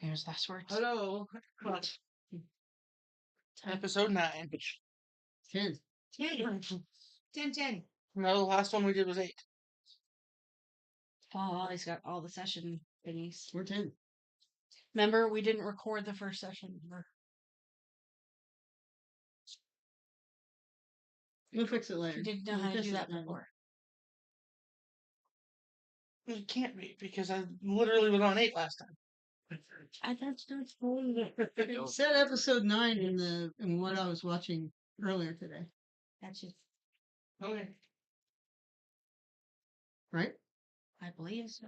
Here's last words. Hello. Episode 9. 10. 10. No, the last one we did was 8. Oh, he's got all the session thingies. We're 10. Remember, we didn't record the first session. We'll fix it later. We didn't know We'll how to fix do it that later. before. It can't be, because I literally was on 8 last time. That's not funny. It said episode 9 in what I was watching earlier today, That's just, Okay. right? I believe so.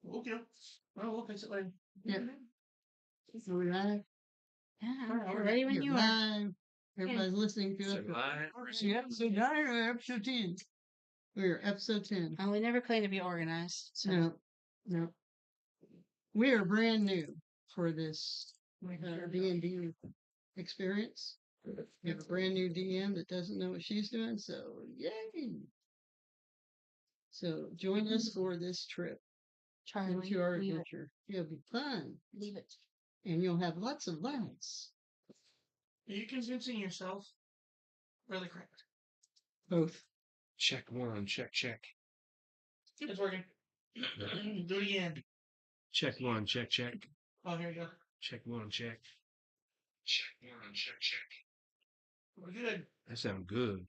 Okay. Well, we'll fix it later. Yeah. So we're live. Yeah, Alright, we're ready when You're you are. live. Everybody's listening to it. Yeah, episode 9 or episode 10? We're episode 10. Oh, we never claim to be organized. So. No. We are brand new for this D&D experience. We have a brand new DM that doesn't know what she's doing, so yay! So join us for this trip Charlie, into our leave it. adventure. It'll be fun, Leave it. and you'll have lots of laughs. Are you convincing yourself? Really correct. Both. Check one, check. It's working. Do it again. Check one, check. Oh, here you go. Check one, check. Check one, check. We're good. That sounds good.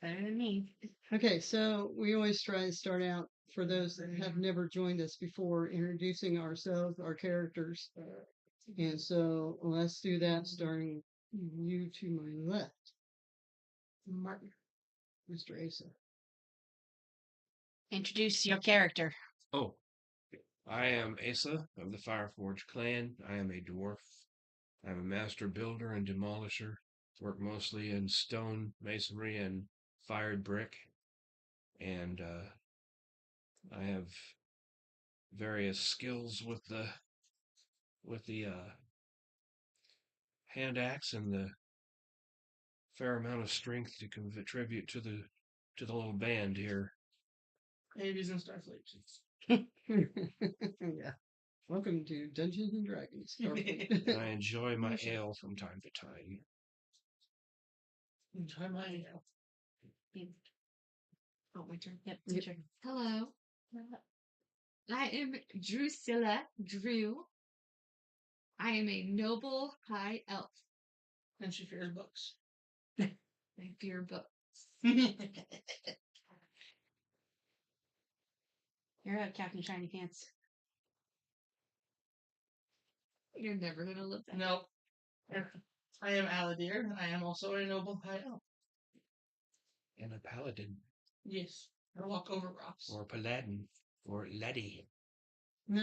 Better than me. Okay, so we always try to start out, for those that have never joined us before, introducing ourselves, our characters. And so let's do that, starting you to my left. Martin. Mr. Asa. Introduce your character. Oh, I am Asa of the Fireforge clan. I am a dwarf. I'm a master builder and demolisher. Work mostly in stone, masonry, and fired brick. And I have various skills with the hand axe and the fair amount of strength to contribute to the little band here. Babies and Starfleet. Yeah. Welcome to Dungeons and Dragons. Starfleet. I enjoy my ale from time to time. Enjoy my Oh, my turn. Yep, Yep. your turn. Hello. I am Drusilla Drew. I am a noble high elf. And she fears books. I fear books. You're up, Captain Shiny Pants. You're never gonna live that. No. I am Aladir. I am also a noble high elf. And a paladin. Yes. I walk over rocks. Or paladin. Or laddie. No,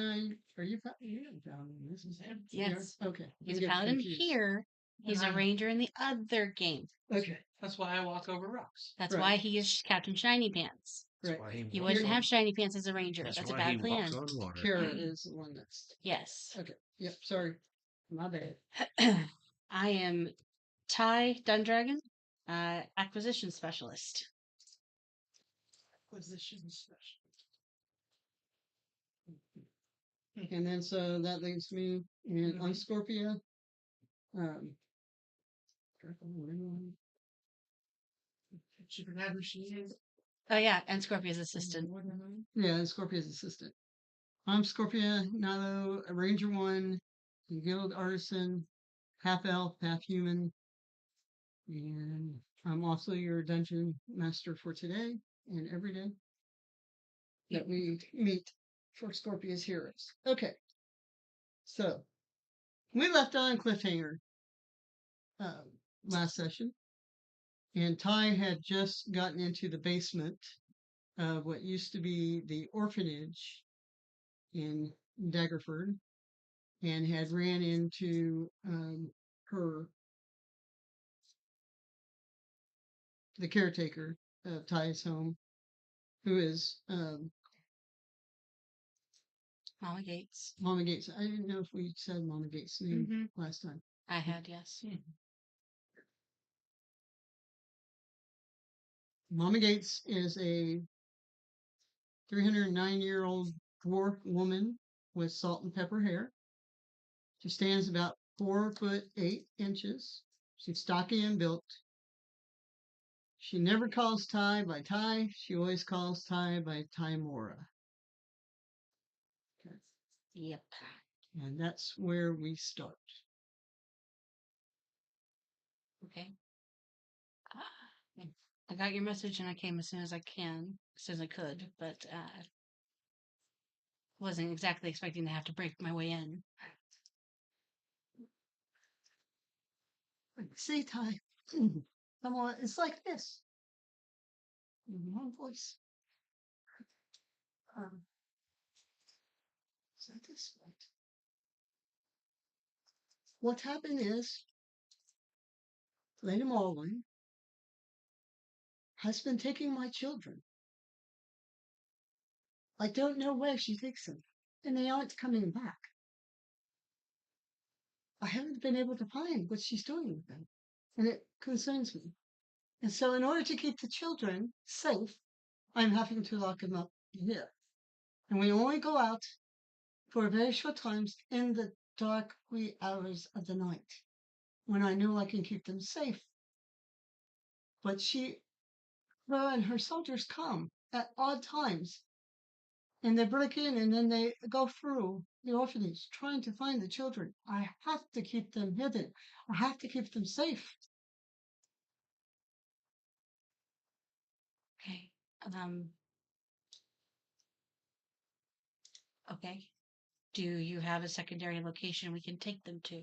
are you a paladin? This is him. Yes. Okay. He's I'm a paladin confused. here. He's a I'm- ranger in the other game. Okay. That's why I walk over rocks. That's Right. why he is Captain Shiny Pants. That's Right. why He walks wouldn't on- have Shiny Pants as a ranger. That's That's a why bad he walks plan. on water. Kara is the one that's. Yes. Okay. Yep. Sorry. My bad. I am Ty Dundragon, acquisition specialist. Acquisition special. And then so that leaves me, and I'm Scorpia. She forgot who she is. Oh yeah, and Scorpia's assistant. Yeah, and Scorpia's assistant. I'm Scorpia Nalo, a Ranger 1, a guild artisan, half elf, half human. And I'm also your dungeon master for today and every day that we meet for Scorpia's heroes. Okay. So we left on cliffhanger last session. And Ty had just gotten into the basement of what used to be the orphanage in Daggerford and had ran into the caretaker of Ty's home, who is Mama Gates. Mama Gates. I didn't know if we said Mama Gates' name last time. I had, yes. Mama Gates is a 309-year-old dwarf woman with salt and pepper hair. She stands about 4'8". She's stocky and built. She never calls Ty by Ty. She always calls Ty by Tymora. Okay. Yep. And that's where we start. Okay. I got your message and I came as soon as I could, but wasn't exactly expecting to have to break my way in. See, Ty, come on, it's like this. One voice. Is that this right? What happened is, Lady Marlin has been taking my children. I don't know where she takes them, and they aren't coming back. I haven't been able to find what she's doing with them, and it concerns me. And so in order to keep the children safe, I'm having to lock them up here. And we only go out for very short times in the dark wee hours of the night when I know I can keep them safe. But her and her soldiers come at odd times and they break in and then they go through the orphanage trying to find the children. I have to keep them hidden. I have to keep them safe. Okay. Okay. Do you have a secondary location we can take them to?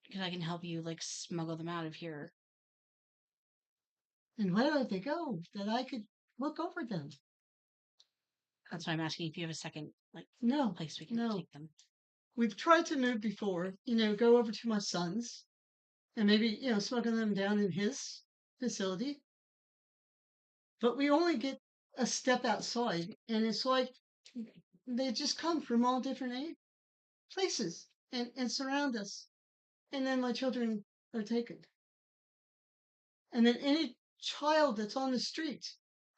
Because I can help you like smuggle them out of here. And where do they go that I could look over them? That's why I'm asking if you have a second No, place we can no. take them. We've tried to move before, go over to my son's and maybe, smuggle them down in his facility. But we only get a step outside and it's like they just come from all different places and surround us. And then my children are taken. And then any child that's on the street,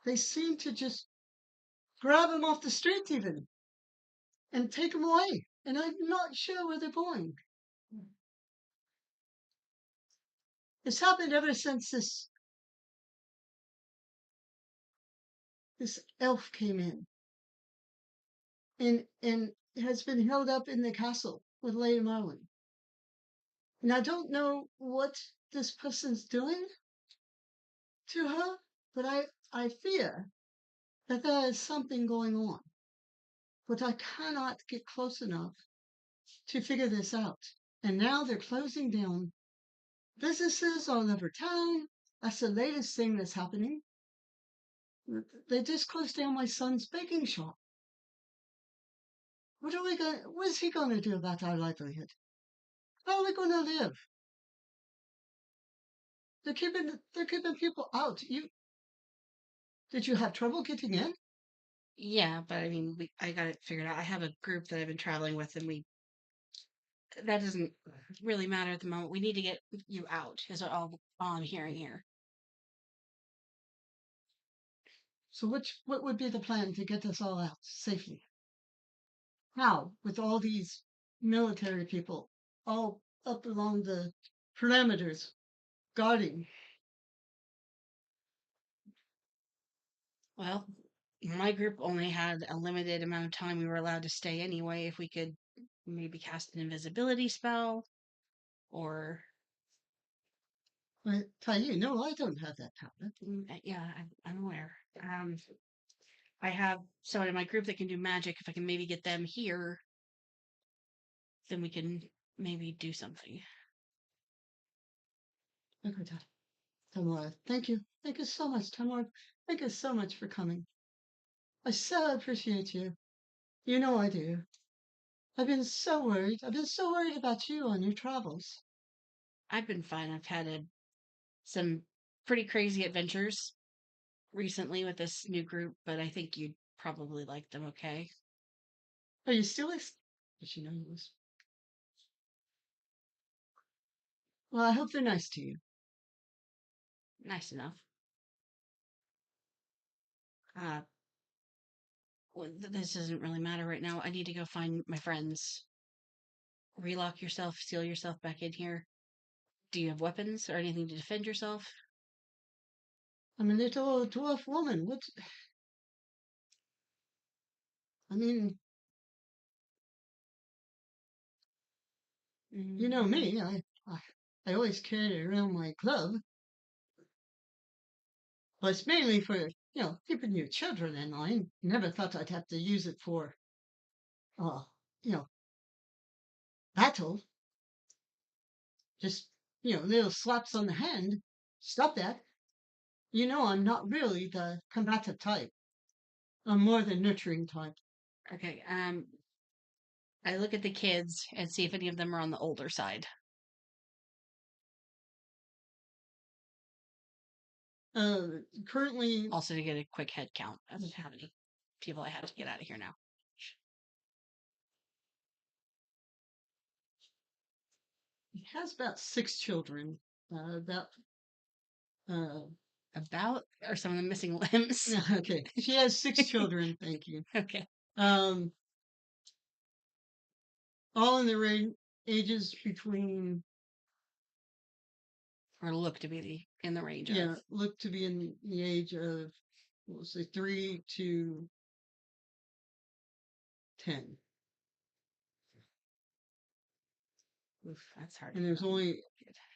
they seem to just grab them off the street even and take them away. And I'm not sure where they're going. It's happened ever since this elf came in and has been held up in the castle with Lady Marlin. And I don't know what this person's doing to her, but I fear that there is something going on. But I cannot get close enough to figure this out. And now they're closing down businesses all over town. That's the latest thing that's happening. They just closed down my son's baking shop. What is he going to do about our livelihood? How are we going to live? They're keeping people out. Did you have trouble getting in? Yeah, but I mean, I got it figured out. I have a group that I've been traveling with, and that doesn't really matter at the moment. We need to get you out, is all I'm hearing here. So what would be the plan to get us all out safely? How? With all these military people all up along the perimeters guarding. Well, my group only had a limited amount of time we were allowed to stay anyway. If we could maybe cast an invisibility spell or. I tell you, no, I don't have that power. Yeah, I'm aware. I have someone in my group that can do magic. If I can maybe get them here, then we can maybe do something. Okay, Tamara, thank you. Thank you so much, Tamara. Thank you so much for coming. I so appreciate you. You know I do. I've been so worried. I've been so worried about you on your travels. I've been fine. I've had some pretty crazy adventures recently with this new group, but I think you'd probably like them okay. Are you still Did she know you was? Well, I hope they're nice to you. Nice enough. Uh, this doesn't really matter right now. I need to go find my friends. Relock yourself, seal yourself back in here. Do you have weapons or anything to defend yourself? I'm a little dwarf woman. What? I mean, you know Mm, me. I always carry it around my club, but it's mainly for keeping your children in line. Never thought I'd have to use it for uh you know battle. Just little slaps on the hand. Stop that. I'm not really the combative type. I'm more the nurturing type. okay. I look at the kids and see if any of them are on the older side. Uh, Currently, Also to get a quick head count of how many people I have to get out of here now. he has about 6 children. About uh, About are some of them missing limbs? okay. She has 6 children. Thank you. Okay. Um, all in the ages between Or look to be in the range of. look to be in the age of we'll say 3 to 10, Oof, that's hard to and get there's on. only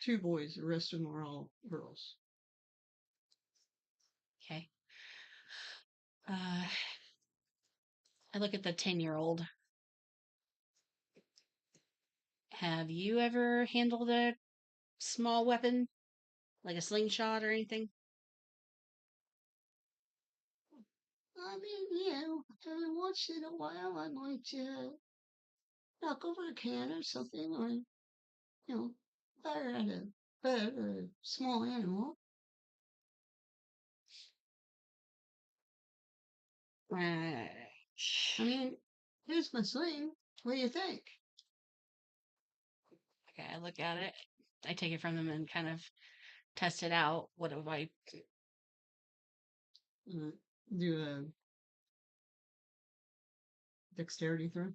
2 boys. The rest of them are all girls. Okay. I look at the 10-year-old. Have you ever handled a small weapon? Like a slingshot or anything? I mean, every once in a while I might knock over a can or something, or fire at a bird or a small animal. Uh, I mean, here's my sling. What do you think? okay, I look at it. I take it from them and kind of test it out. What do I? Uh, do a dexterity throw.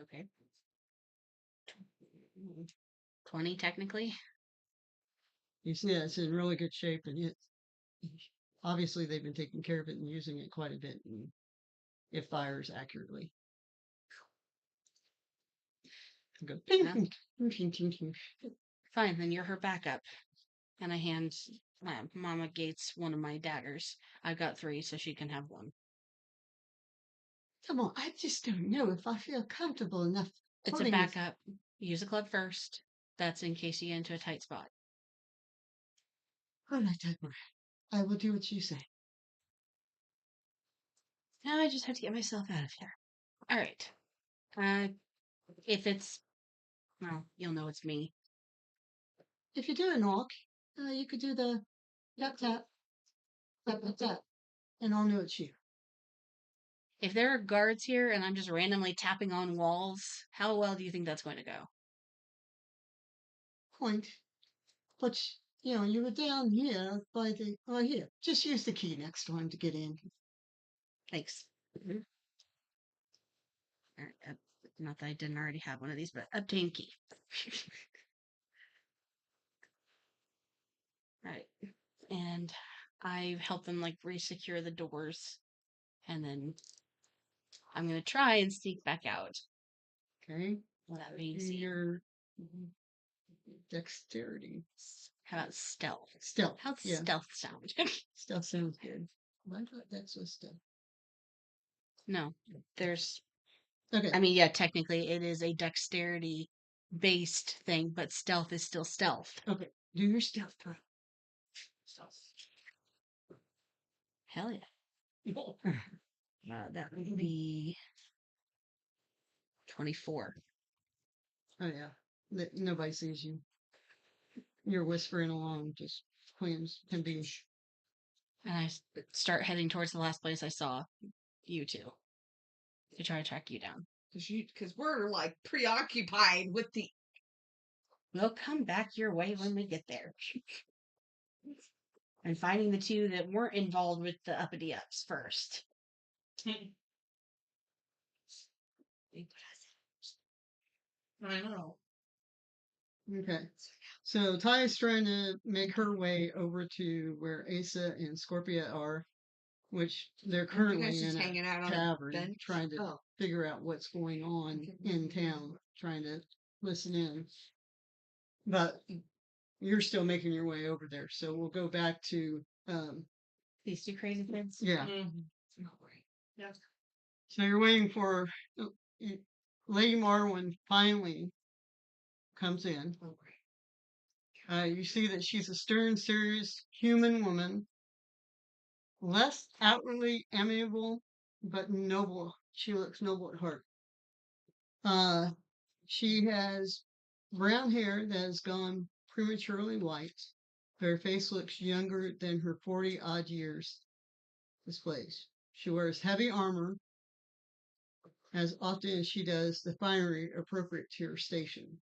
Okay. 20 technically. You see that it's in really good shape, and obviously they've been taking care of it and using it quite a bit, and it fires accurately. And go ping, Yeah. ping, ping, ping, ping, ping. Fine, then you're her backup. And I hand Mama Gates one of my daggers. I've got 3, so she can have one. Come on, I just don't know if I feel comfortable enough It's a holding this. backup. Use a club first. That's in case you get into a tight spot. All right, Dagmar. I will do what you say. Now I just have to get myself out of here. All right. Uh, if it's, well, you'll know it's me. If you do a knock, you could do the tap tap tap tap tap, and I'll know it's you. If there are guards here and I'm just randomly tapping on walls, how well do you think that's going to go? Point. But you were down here by the. Oh, here. Just use the key next time to get in. Thanks. All right, not that I didn't already have one of these, but obtain key. Right. And I help them like re-secure the doors, and then I'm gonna try and sneak back out Okay. without being Do seen. your dexterity. How about stealth? Stealth. How's Yeah. stealth sound? Stealth sounds good. I thought that's was stealth. No, there's. Okay. I mean, yeah, technically it is a dexterity based thing, but stealth is still stealth. Okay. Do your stealth throw. Hell yeah. That would be 24. Oh yeah. Nobody sees you. You're whispering along, just claims can be. And I start heading towards the last place I saw you two to try to track you down. Because we're like preoccupied with the. We'll come back your way when we get there. and finding the two that weren't involved with the uppity ups first. I know. Okay. So Ty is trying to make her way over to where Asa and Scorpia are, which they're You guys currently just in a hanging out on a tavern bench? trying to Oh. figure out what's going on in town, trying to listen in. But you're still making your way over there. So we'll go back to These two crazy kids. yeah. Mhm. Yeah. So you're waiting for Lady Marwin finally comes in. You see that she's a stern, serious human woman, less outwardly amiable, but noble. She looks noble at heart. She has brown hair that has gone prematurely white. Her face looks younger than her 40 odd years displays. She wears heavy armor as often as she does the finery appropriate to her station.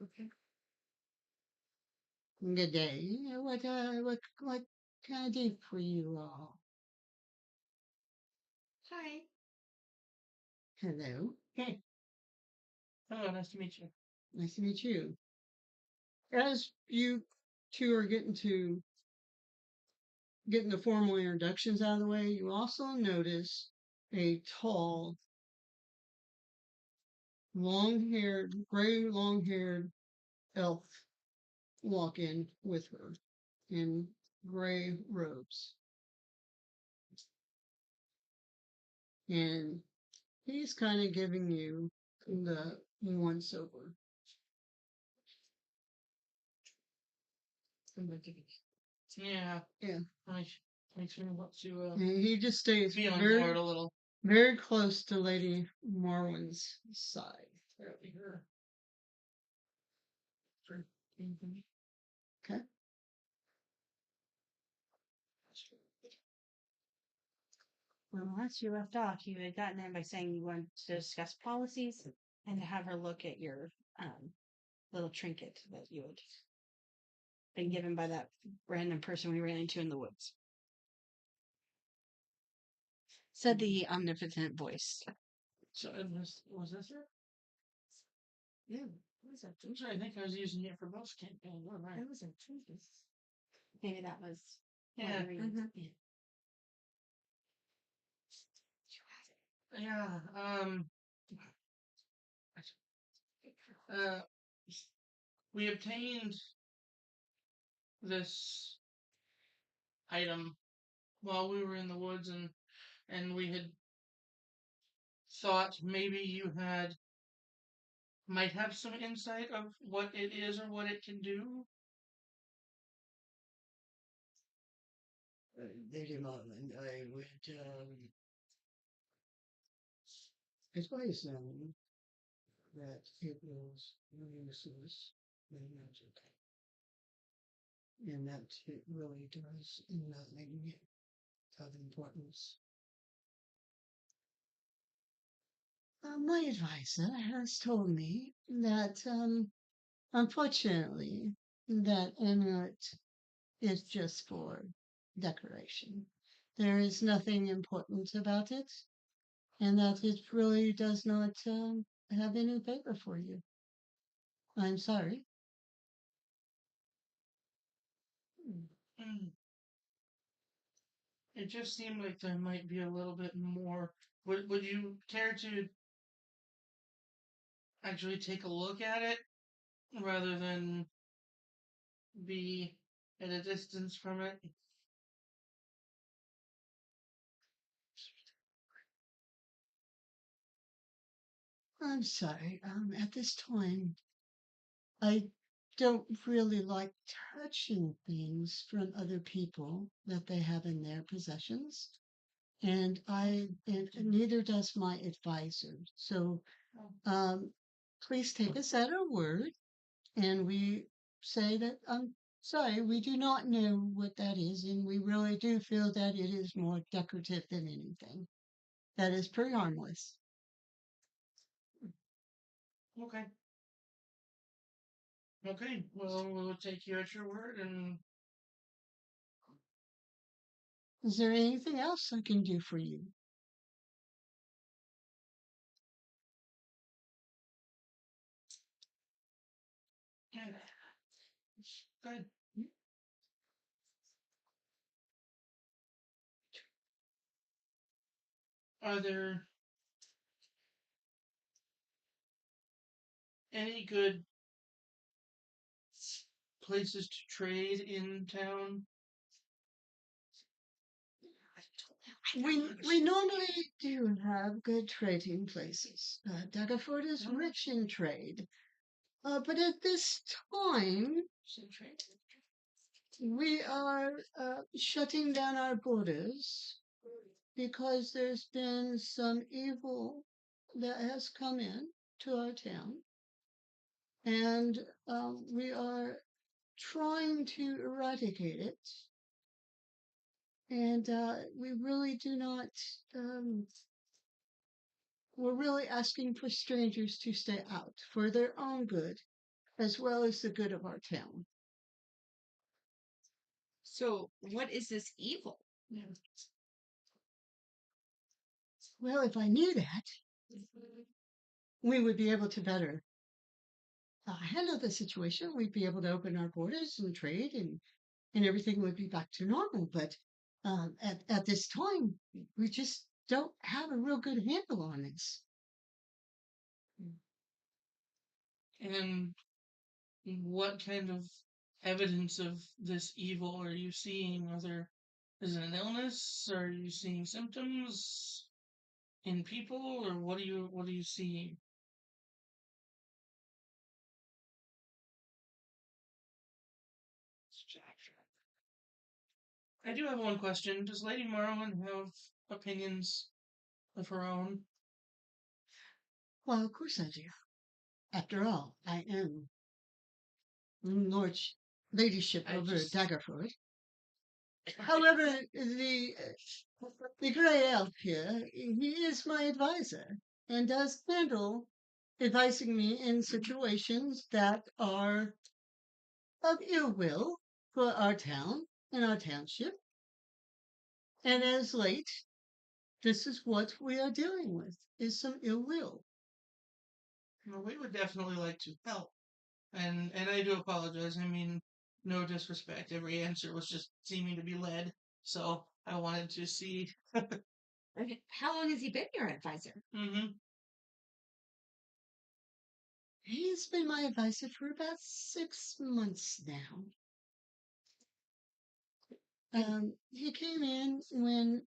Okay. Good day. What can I do for you all? Hi. Hello. Hey. Hello, nice to meet you. Nice to meet you. As you two are getting the formal introductions out of the way, you also notice a tall, long-haired elf walk in with her in gray robes. And he's kind of giving you the once over. Yeah. Yeah. Makes me want to And he just stays be on very, board a little. very close to Lady Marwin's side. Fairly her. Okay. When last you left off, you had gotten in by saying you wanted to discuss policies and to have her look at your little trinket that you had been given by that random person we ran into in the woods. Said the omnipotent voice. So was this it? Yeah, what was that? I'm sorry, I think I was using it for both campaign. All right. That was a trinket. Maybe that was what Yeah. you were using. Yeah. Uh, we obtained this item while we were in the woods, and we had thought maybe you might have some insight of what it is or what it can do. Lady Marwin, I would advise them that it was useless magic, and that it really does nothing of importance. My advisor has told me that, unfortunately, that amulet is just for decoration. There is nothing important about it, and that it really does not have any favor for you. I'm sorry. Mm. It just seemed like there might be a little bit more. Would you care to actually take a look at it rather than be at a distance from it? I'm sorry. At this time, I don't really like touching things from other people that they have in their possessions. And neither does my advisor. So please take us at our word, and we say that sorry, we do not know what that is, and we really do feel that it is more decorative than anything. that is pretty harmless. Okay. Okay. Well, we'll take you at your word, and Is there anything else I can do for you? yeah. Good. Are there any good places to trade in town? We normally do have good trading places. Daggerford is rich in trade. But at this time, we are shutting down our borders because there's been some evil that has come in to our town. And we are trying to eradicate it. And we really do not, we're really asking for strangers to stay out for their own good, as well as the good of our town. So, what is this evil? Well, if I knew that, we would be able to better handle the situation. We'd be able to open our borders and trade, and everything would be back to normal. But at this time, we just don't have a real good handle on this. And what kind of evidence of this evil are you seeing? Is it an illness? Are you seeing symptoms in people, or what are you seeing? I do have one question. Does Lady Morrowind have opinions of her own? Well, of course I do. After all, I am Lord Ladyship I over just- Daggerford. However, the Grey Elf here, he is my advisor and does handle advising me in situations that are of ill will for our town and our township. And as late, this is what we are dealing with, is some ill will. Well, we would definitely like to help. And I do apologize. I mean, no disrespect. Every answer was just seeming to be led. So I wanted to see. Okay, how long has he been your advisor? Mm-hmm. He's been my advisor for about 6 months now. He came in when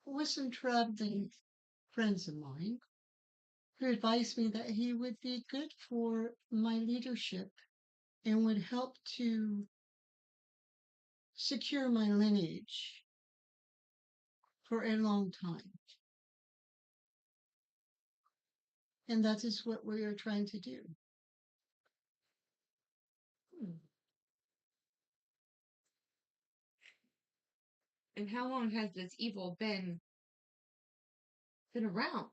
with some traveling friends of mine who advised me that he would be good for my leadership and would help to secure my lineage for a long time. And that is what we are trying to do. And how long has this evil been around?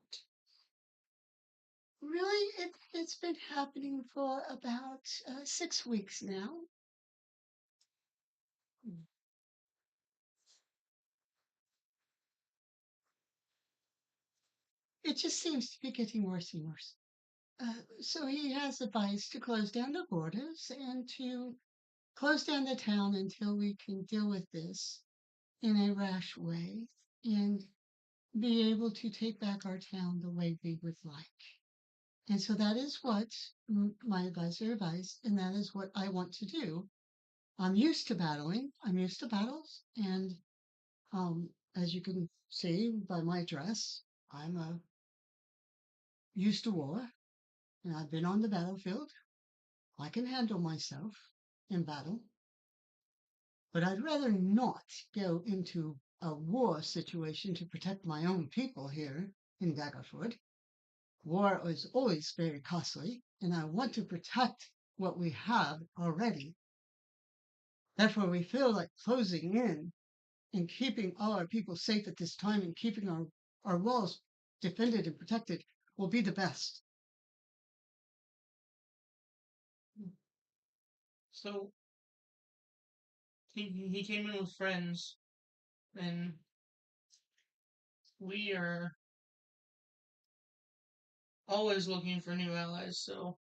Really, it's been happening for about 6 weeks now. It just seems to be getting worse and worse. So he has advised to close down the borders and to close down the town until we can deal with this in a rash way and be able to take back our town the way we would like. And so that is what my advisor advised, and that is what I want to do. I'm used to battling. I'm used to battles, and as you can see by my dress, I'm used to war, and I've been on the battlefield. I can handle myself in battle, but I'd rather not go into a war situation to protect my own people here in Daggerford. War is always very costly, and I want to protect what we have already. Therefore, we feel like closing in and keeping all our people safe at this time and keeping our walls defended and protected will be the best. So he came in with friends, and we are always looking for new allies. So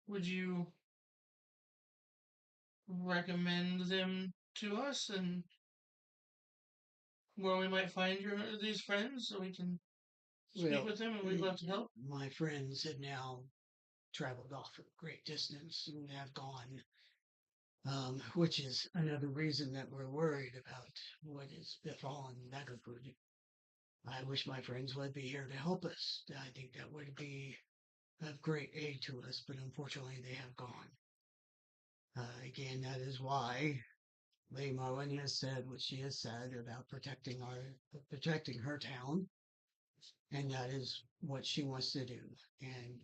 would you recommend them to us, and where we might find these friends so we can speak Well, with them, and we'd love to help? my friends have now traveled off a great distance and have gone, which is another reason that we're worried about what has befallen Daggerford. I wish my friends would be here to help us. I think that would be of great aid to us, but unfortunately they have gone. Again, that is why Lady Marlin has said what she has said about protecting her town, and that is what she wants to do. And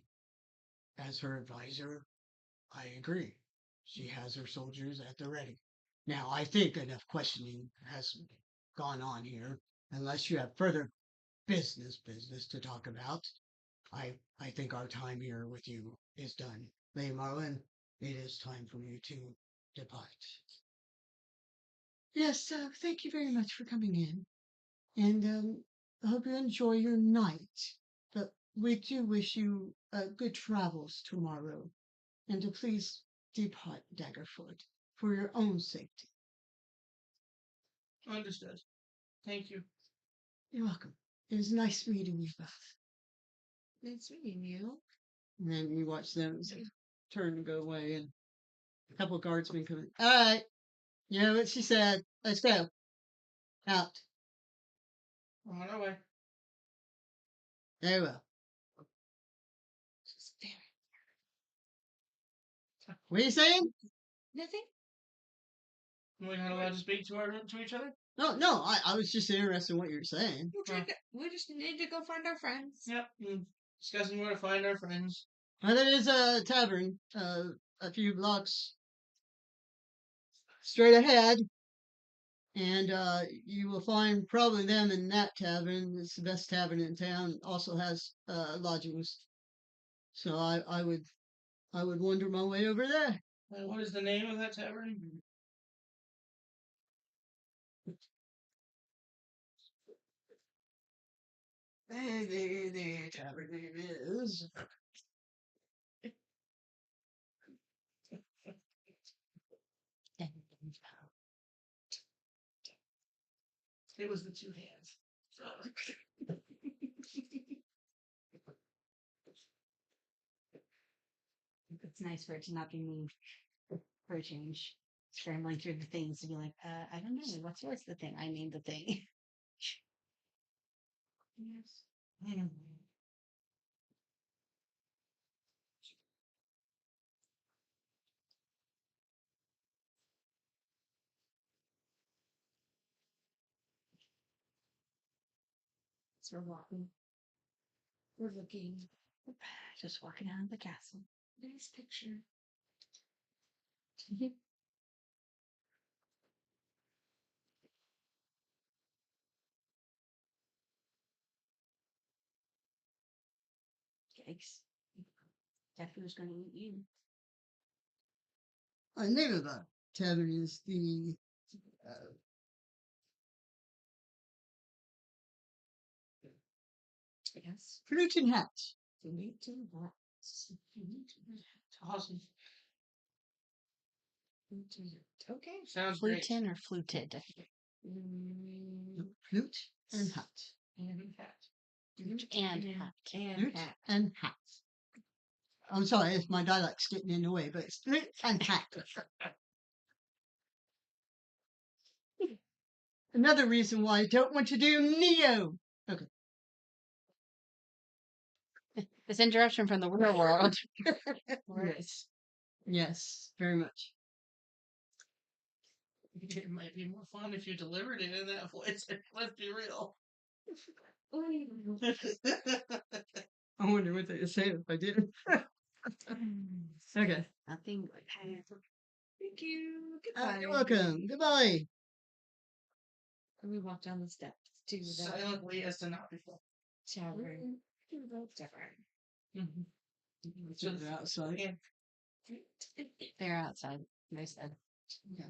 as her advisor, I agree. She has her soldiers at the ready. Now, I think enough questioning has gone on here. Unless you have further business to talk about, I think our time here with you is done. Lady Marlin, it is time for you to depart. Yes, thank you very much for coming in. And I hope you enjoy your night. But we do wish you good travels tomorrow. And to please depart Daggerfoot for your own safety. Understood. Thank you. You're welcome. It was nice meeting you both. Nice meeting you. And then you watch them turn and go away, and a couple of guardsmen come in. All right. You know what she said. Let's go. Out. On our way. Very well. Just very What are you saying? nothing. We're not allowed to speak to each other? No, I was just interested in what you were saying. We just need to go find our friends. Yep. Discussing where to find our friends. Well, there is a tavern a few blocks straight ahead, and you will find probably them in that tavern. It's the best tavern in town. Also has lodgings. So I would wander my way over there. What is the name of that tavern? The tavern name is. It was the two hands. It's nice for it to not be me for a change. Scrambling through the things to be like, I don't know, what's the thing? I named the thing. Yes. So we're walking. We're looking. Just walking out of the castle. Nice picture. Yikes. Definitely was going to eat you. The name of the tavern is the Yes. Flute and Hat. Awesome. Okay. Sounds great. Flutin or fluted? Flute and Hat. And cat. And hat. Flute and Hat. I'm sorry if my dialect's getting in the way, but it's Flute and Hat. Another reason why I don't want to do Neo. Okay. This interruption from the real world. Yes. Yes, very much. It might be more fun if you delivered it in that voice. Let's be real. I wonder what they would say if I did. Okay. Nothing but Thank you. Goodbye. You're welcome. Goodbye. And we walk down the steps to the Silently as to not before. tavern. Tavern. Mm-hmm. So they're outside. Yeah. They're outside. They said. Yeah.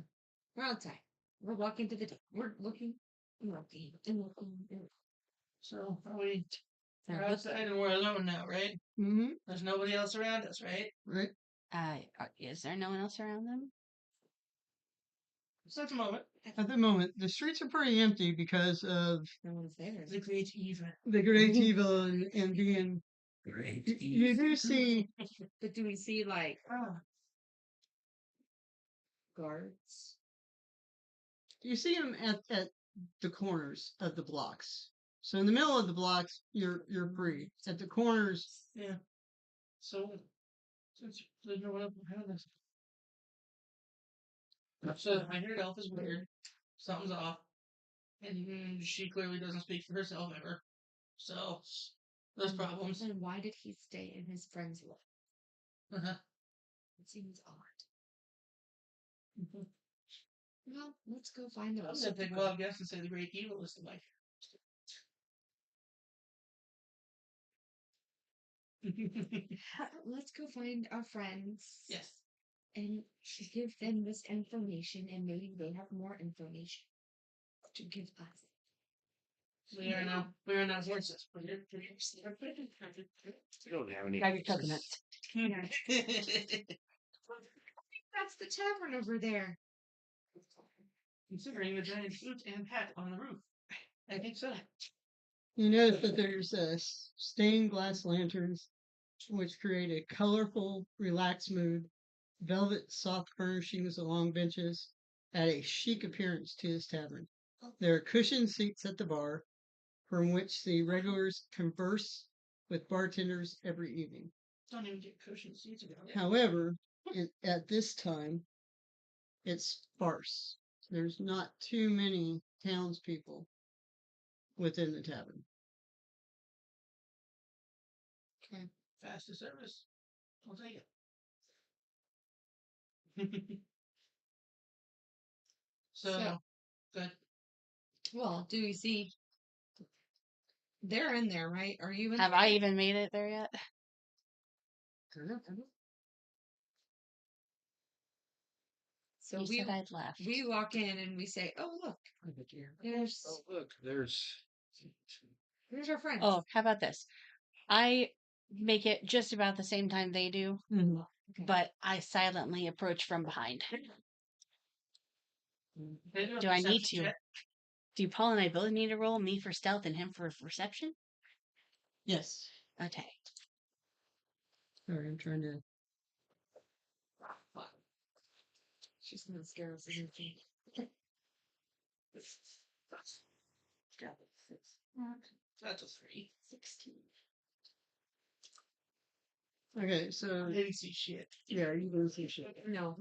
We're outside. We're walking to the door. We're looking and looking and looking. So are we? They're We're outside and we're alone now, right? Mm-hmm. There's nobody else around us, right? Right. Is there no one else around them? So at the moment, At the moment, the streets are pretty empty because of No one's there. the great evil. the great evil and being. You do see But do we see like Ah, guards? you see them at the corners of the blocks. So in the middle of the blocks, you're free. At the corners, yeah. So since there's no one else behind us. So I heard Elf is weird. Something's off. And she clearly doesn't speak for herself ever. So there's problems. And why did he stay in his friend's life? Uh-huh. It seems odd. Well, let's go find the I'm gonna take a wild guess and say the great evil is the wife. Let's go find our friends. Yes. And give them this information, and maybe they have more information to give us. We are now horses. We don't have any. Grab your coconuts. That's the tavern over there. Considering the giant flute and hat on the roof. I think so. you notice that there's stained glass lanterns, which create a colorful, relaxed mood. Velvet, soft furnishings along benches add a chic appearance to this tavern. There are cushioned seats at the bar, from which the regulars converse with bartenders every evening. Don't even get cushion seats around it. However, at this time, it's sparse. There's not too many townspeople within the tavern. Fastest service. I'll take it. So, good. Well, do we see? They're in there, right? Are you in Have there? I even made it there yet? So You we said I'd left. walk in and we say, "Oh look, there's Oh, look, there's. our friends." Oh, how about this? I make it just about the same time they do, Okay. but I silently approach from behind. They a Do I need perception to? check. Do Paul and I both need to roll? Me for stealth and him for reception? Yes. Okay. Sorry, I'm trying to. She's gonna scare us, isn't she? That's a 3. 16. Okay, so I didn't see shit. yeah, you didn't see shit. No.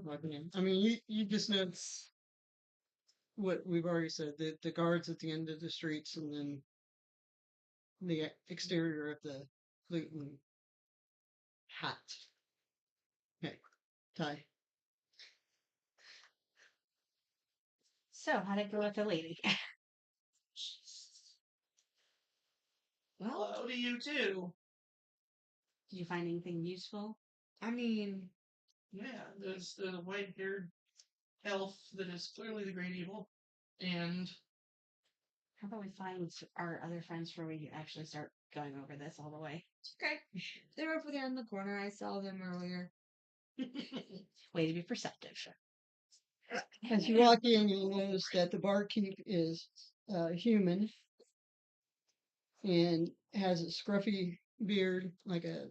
I mean, you just notice what we've already said: the guards at the end of the streets, and then the exterior of the flute and hat. Okay, Ty. So, how'd it go with the lady? Well, Hello to you too. Did you find anything useful? I mean, Yeah, there's a white-haired elf that is clearly the great evil, and How about we find our other friends before we actually start going over this all the way? okay. They're over there in the corner. I saw them earlier. Way to be perceptive. As you walk in, you'll notice that the barkeep is human and has a scruffy beard, like a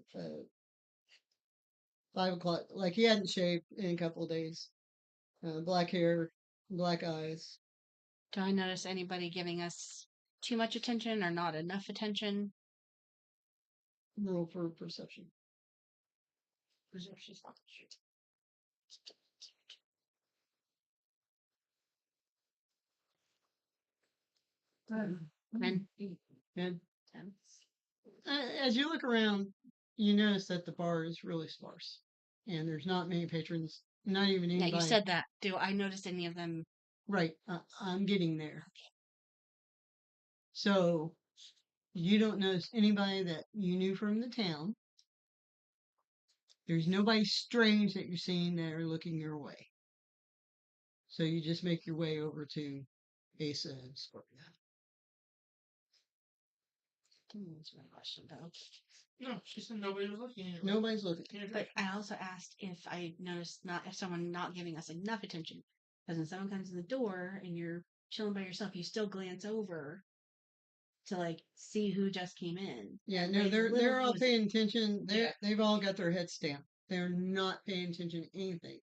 5 o'clock, like he hadn't shaved in a couple of days. Black hair, black eyes. Do I notice anybody giving us too much attention or not enough attention? Roll for perception. perception. And And 10. as you look around, you notice that the bar is really sparse, and there's not many patrons not even Yeah, anybody. you said that. Do I notice any of them? Right. I'm getting there. So you don't notice anybody that you knew from the town. There's nobody strange that you're seeing that are looking your way. So you just make your way over to Asa and Scorpia. That's my question, though. No, she said nobody was looking at her. Nobody's looking. But I also asked if I noticed if someone not giving us enough attention. Because when someone comes in the door and you're chilling by yourself, you still glance over to like see who just came in. Yeah, no, Everybody's a little they're all nosy. paying attention. They've all got their head stamped. They're not paying attention to anything.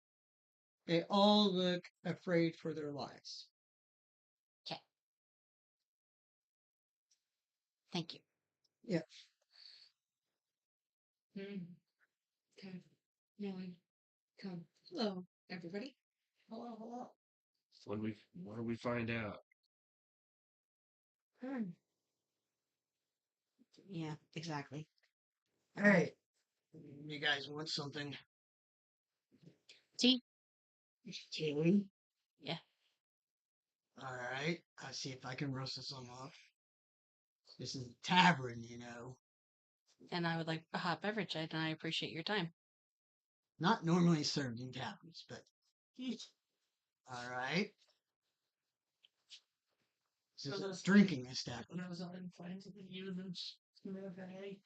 They all look afraid for their lives. Okay. Thank you. Yeah. Okay. Now I come. Hello, everybody. Hello, hello. What do we find out? Yeah, exactly. All right. You guys want something? Tea? Tea? Yeah. All right. I'll see if I can rustle some off. This is a tavern, you know. And I would like a hot beverage, and I appreciate your time. Not normally served in taverns, but all right. This is a drinking establishment. I was on flames with the humans. Okay.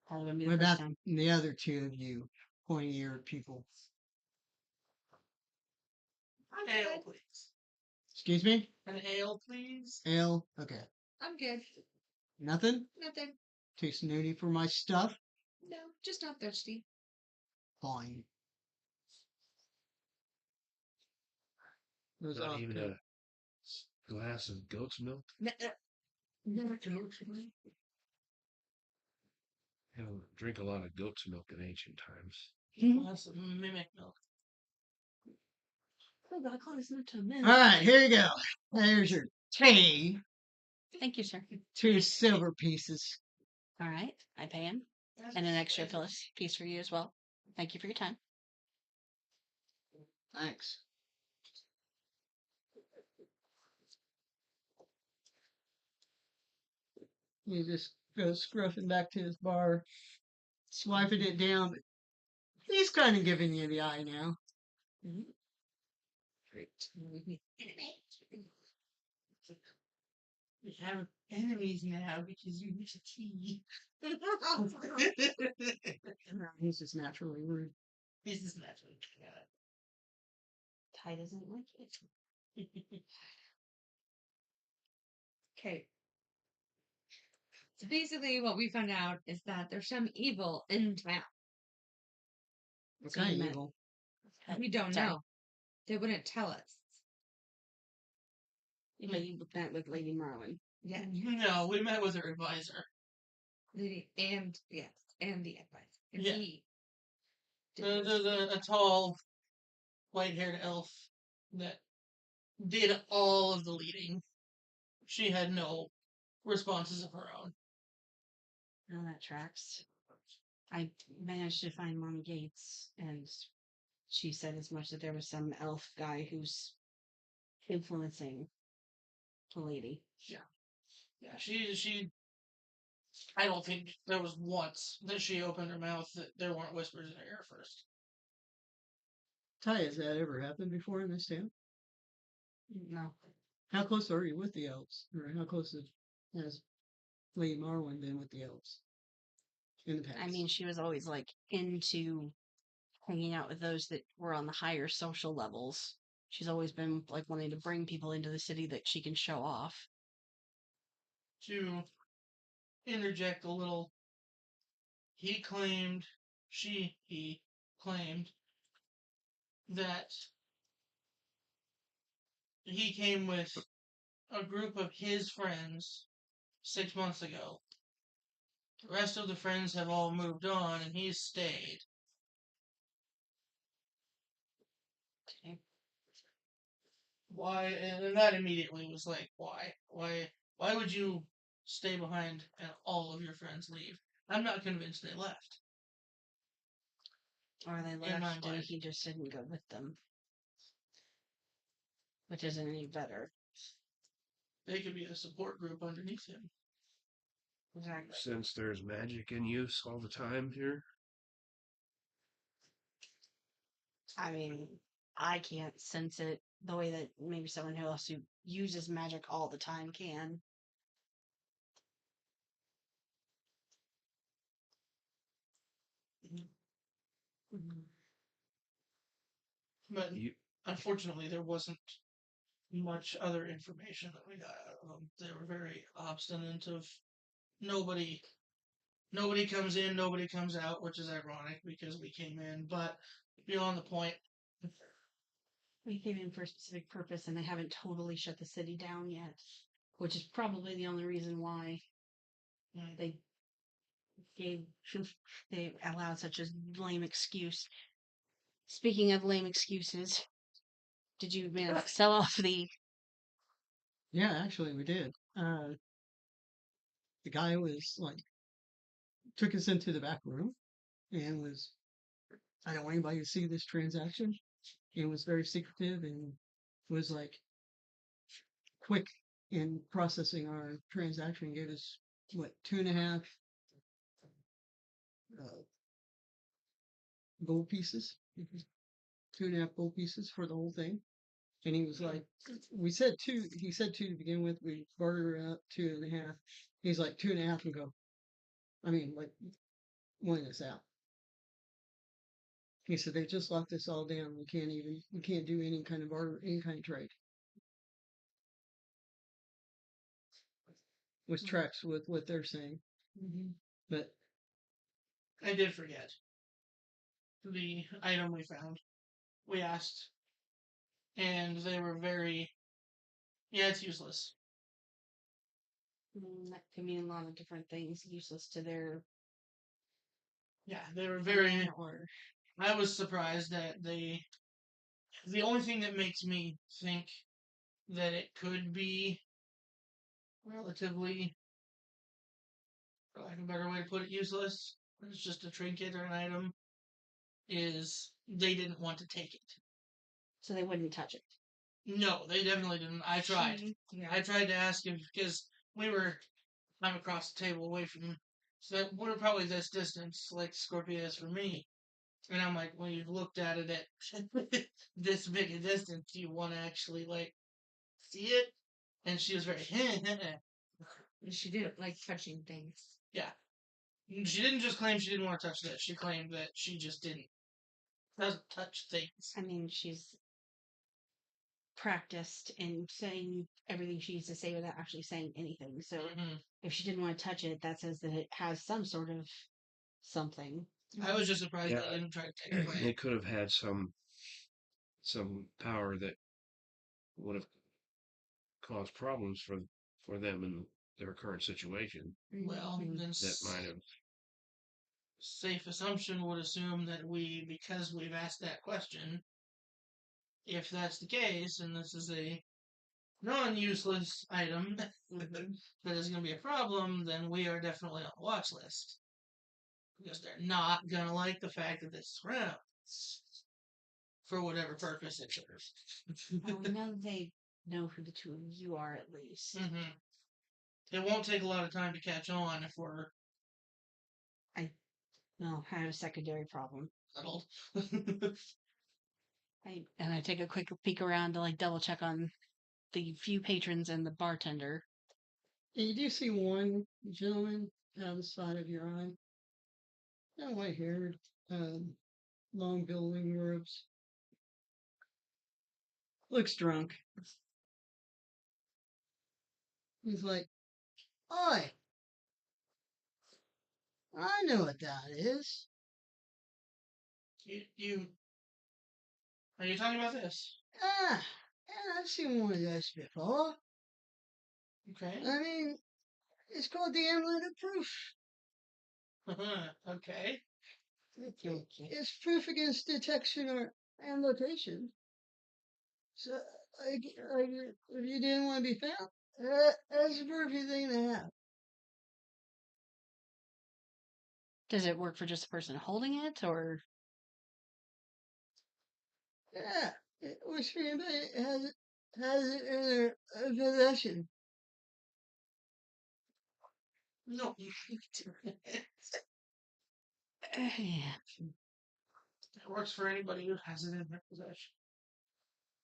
Probably wouldn't be What the first about time. the other two of you pointy eared people? An ale, please. Excuse me? An ale, please. Ale? Okay. I'm good. Nothing? Nothing. Too snooty for my stuff? No, just not thirsty. Fine. Goes Not off even to- a glass of goat's milk? I don't drink a lot of goat's milk in ancient times. That's some mimic milk. Oh, God, call this to a All minute. right, here you go. There's your tea. Thank you, sir. 2 silver pieces. All right, I pay him. And an extra piece for you as well. Thank you for your time. Thanks. He just goes scruffing back to his bar, swiping it down. But he's kind of giving you the eye now. Great. We have enemies now because you use a tea. He's just naturally rude. This is naturally Ty doesn't like it. Okay. So basically, what we found out is that there's some evil in town. What So kind you of met- evil? We don't Sorry. know. They wouldn't tell us. But you met with Lady Marlin. Yeah. No, we met with her advisor. And yes, and the advice. And Yeah. he did A tall, white-haired elf that did all of the leading. She had no responses of her own. Oh, that tracks. I managed to find Mommy Gates, and she said as much that there was some elf guy who's influencing the lady. Yeah, she. I don't think there was once that she opened her mouth that there weren't whispers in her ear first. Ty, has that ever happened before in this town? No. How close are you with the elves? Or how close has Lady Marwyn been with the elves in the past? I mean, she was always like into hanging out with those that were on the higher social levels. She's always been like wanting to bring people into the city that she can show off. To interject a little, he claimed that he came with a group of his friends 6 months ago. The rest of the friends have all moved on, and he's stayed. Okay. Why? And that immediately was like, why? Why would you stay behind and all of your friends leave? I'm not convinced they left. Or they in my left and mind. he just didn't go with them. Which isn't any better. They could be a support group underneath him. Exactly. Since there's magic in use all the time here. I mean, I can't sense it the way that maybe someone who else who uses magic all the time can. Mhm. But You, unfortunately, there wasn't much other information that we got out of them. They were very obstinate of nobody nobody comes in, nobody comes out, which is ironic because we came in, but beyond the point. We came in for a specific purpose and they haven't totally shut the city down yet. Which is probably the only reason why they gave they allowed such a lame excuse. Speaking of lame excuses, did you manage to sell off the Yeah, actually, we did. The guy was like, took us into the back room and was, I don't want anybody to see this transaction. It was very secretive and was like quick in processing our transaction. Gave us what 2.5 uh, gold pieces, 2.5 gold pieces for the whole thing. And he was like, we said two. He said two to begin with. We bartered out 2.5. He's like 2.5 and go. I mean, like, weighing us out. He said they just locked us all down. We can't do any kind of barter, any kind of trade. Which tracks with what they're saying. But I did forget the item we found. We asked, and they were very, yeah, it's useless. that could mean a lot of different things useless to their Yeah, they were very. or I was surprised that they. The only thing that makes me think that it could be relatively, for lack of a better way to put it, useless. It's just a trinket or an item. Is they didn't want to take it. so they wouldn't touch it. No, they definitely didn't. I tried. Yeah. I tried to ask him because I'm across the table away from, so we're probably this distance, like Scorpia is for me. And I'm like, well, you've looked at it at this big a distance. Do you want to actually like see it? And she was very, She didn't like touching things. yeah. She didn't just claim she didn't want to touch that. She claimed that she just doesn't touch things. I mean, she's practiced in saying everything she needs to say without actually saying anything. So if she didn't want to touch it, that says that it has some sort of something. I was just surprised Yeah. they didn't try to take it away. it could have had some power that would have caused problems for them in their current situation. Well, then That might have. safe assumption would assume that because we've asked that question, if that's the case, and this is a non-useless item that is going to be a problem, then we are definitely on the watch list. Because they're not going to like the fact that this is around. For whatever purpose it serves. Well, we know they know who the two of you are at least. It won't take a lot of time to catch on if we're No, I have a secondary problem. settled. I take a quick peek around to like double check on the few patrons and the bartender. and you do see one gentleman out of the side of your eye. White haired, long billowing robes. Looks drunk. He's like, "Oi, I know what that is." you are you talking about this? Ah, yeah, I've seen one of those before. Okay. I mean, it's called the amulet of proof. Okay. It's proof against detection and location. So, if you didn't want to be found, that's a perfect thing to have. Does it work for just the person holding it, or Yeah, which anybody has it in their possession. No. Yeah. It works for anybody who has it in their possession.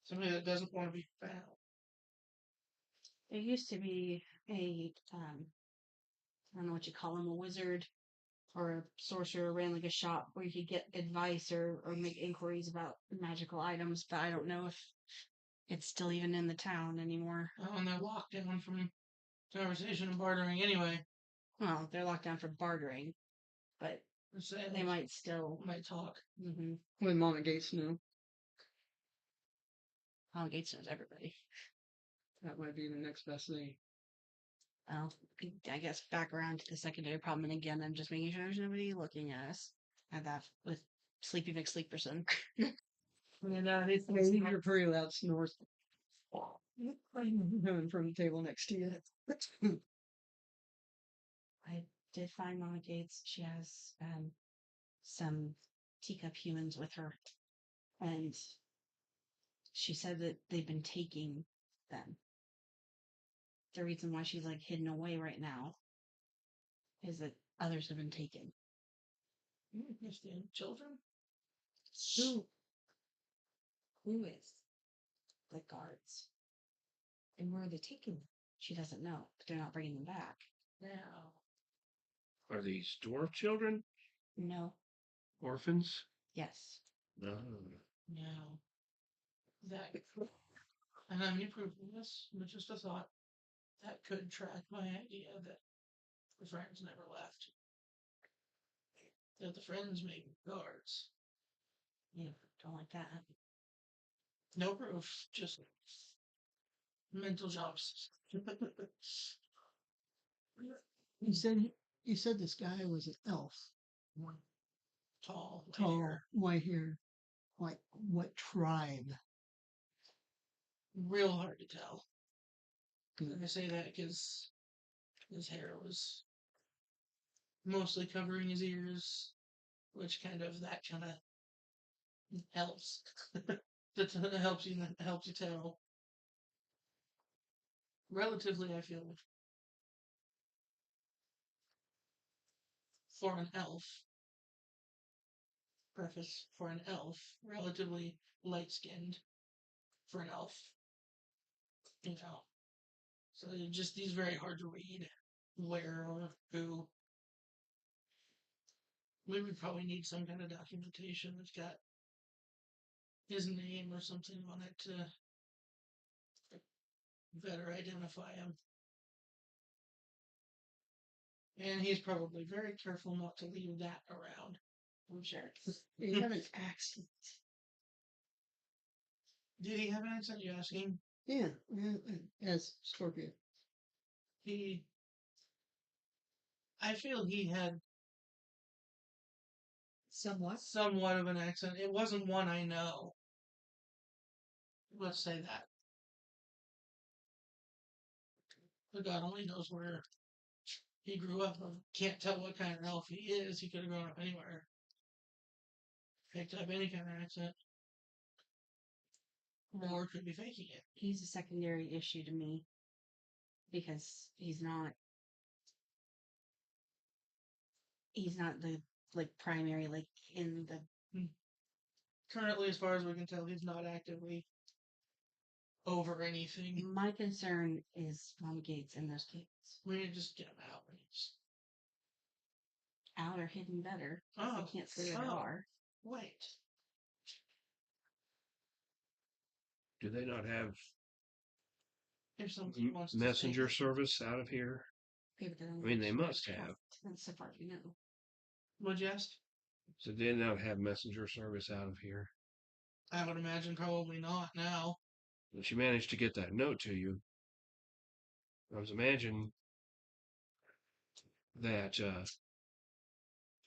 Somebody that doesn't want to be found. There used to be a, I don't know what you call him, a wizard or a sorcerer ran like a shop where you could get advice or make inquiries about magical items, but I don't know if it's still even in the town anymore. Oh, and they're locked down from conversation and bartering anyway. Well, they're locked down for bartering, but they might still. might talk. Mm-hmm. When Mama Gates knew. Mama Gates knows everybody. That might be the next best thing. Well, I guess back around to the secondary problem, and again, I'm just making sure there's nobody looking at us. At that with Sleepy McSleeperson. And it's these are pretty loud snores. Coming from the table next to you. I did find Mama Gates. She has some teacup humans with her, and she said that they've been taking them. The reason why she's like hidden away right now is that others have been taken. Yes, the children. Who is? The guards. And where are they taking them? She doesn't know, but they're not bringing them back. Now. Are these dwarf children? No. Orphans? Yes. No. Now. That. And I'm approving this, but just a thought. That could track my idea that the friends never left. That the friends may be guards. Yeah, don't like that. No proof, just mental jumps. You said this guy was an elf. Tall, white Tall, hair. white hair. Like what tribe? Real hard to tell. Good. I say that because his hair was mostly covering his ears, which that kind of helps. That helps you tell. Relatively, I feel, for an elf. Preface for an elf, relatively light skinned for an elf. You know. So just these very hard to read. Where or who. We would probably need some kind of documentation that's got his name or something on it to better identify him. And he's probably very careful not to leave that around. I'm sure. You have an accent. Did he have an accent, you asking? Yeah, as Scorpia. I feel he had Somewhat. somewhat of an accent. It wasn't one I know. Let's say that. But God only knows where he grew up. I can't tell what kind of elf he is. He could have grown up anywhere. Picked up any kind of accent. Or could be faking it. He's a secondary issue to me because he's not the like primary like in the Currently, as far as we can tell, he's not actively over anything. my concern is Mama Gates and those kids. We need to just get him out. Out or hidden better. I can't say where they are. Wait. Do they not have If somebody wants to messenger say service out of here? Okay, but I mean, they must have. That's so far as we know. What'd you ask? So they not have messenger service out of here. I would imagine probably not now. And she managed to get that note to you. I was imagining that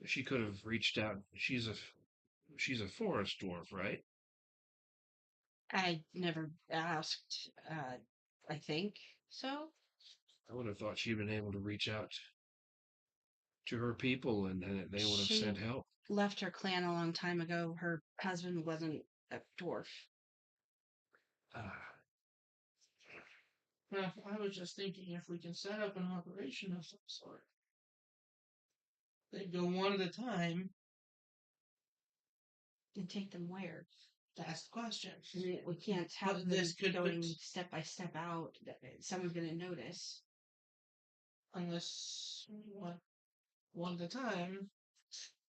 she could have reached out. She's a forest dwarf, right? I never asked. I think so. I would have thought she'd been able to reach out to her people and then they would have She sent help. left her clan a long time ago. Her husband wasn't a dwarf. Ah, Well, I was just thinking if we can set up an operation of some sort. They go one at a time. And take them where? That's the question. I mean, we can't have But them this could going put- step by step out. Someone's going to notice. Unless we want one at a time,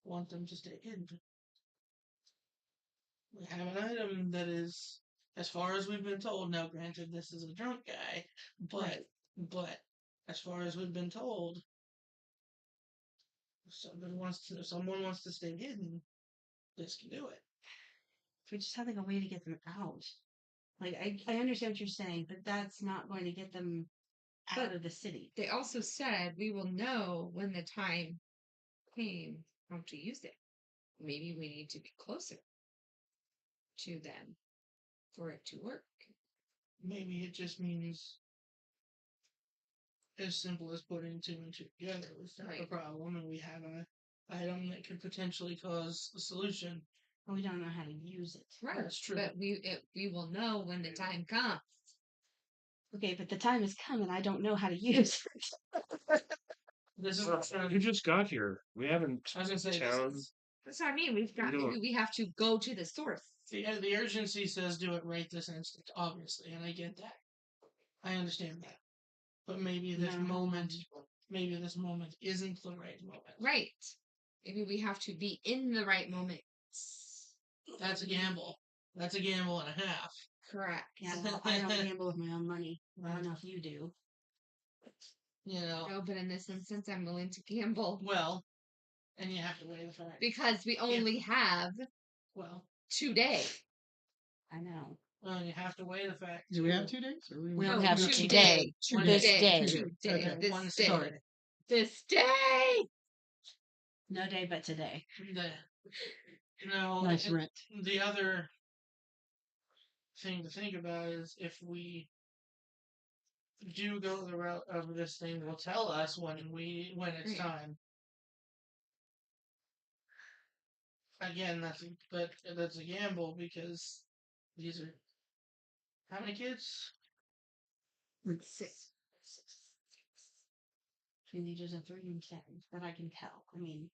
want them to stay hidden. We have an item that is, as far as we've been told. Now, granted, this is a drunk guy, but as far as we've been told, if someone wants to stay hidden, this can do it. If we just have like a way to get them out. Like I understand what you're saying, but that's not going to get them out But- of the city. They also said we will know when the time came how to use it. Maybe we need to be closer to them for it to work. Maybe it just means as simple as putting two and two together. We have a Right. problem, and we have an item that could potentially cause the solution. And we don't know how to use it. Right. That's true. But we will know when the time comes. Okay, but the time has come and I don't know how to use it. This is you just got here. We haven't I was gonna say, town. That's what I mean. We've got You know- maybe we have to go to the source. the urgency says do it right this instant, obviously, and I get that. I understand that. But maybe this No. moment isn't the right moment. Right. Maybe we have to be in the right moment. That's a gamble. That's a gamble and a half. Correct. Yeah, well, I don't gamble with my own money. I don't know if you do. You know. No, but in this instance, I'm willing to gamble Well, and you have to weigh the fact. because we only have Well, today. I know. and you have to weigh the fact. Do we have too. 2 days? Or We No, only have today. today. This day. Today. Okay. This One day. Sorry. This day. No day but today. Nice and rent. the other thing to think about is if we do go the route of this thing will tell us when it's Right. time. Again, that's a gamble because these are how many kids? 6. Between the ages of 3 and 10, that I can tell. I mean,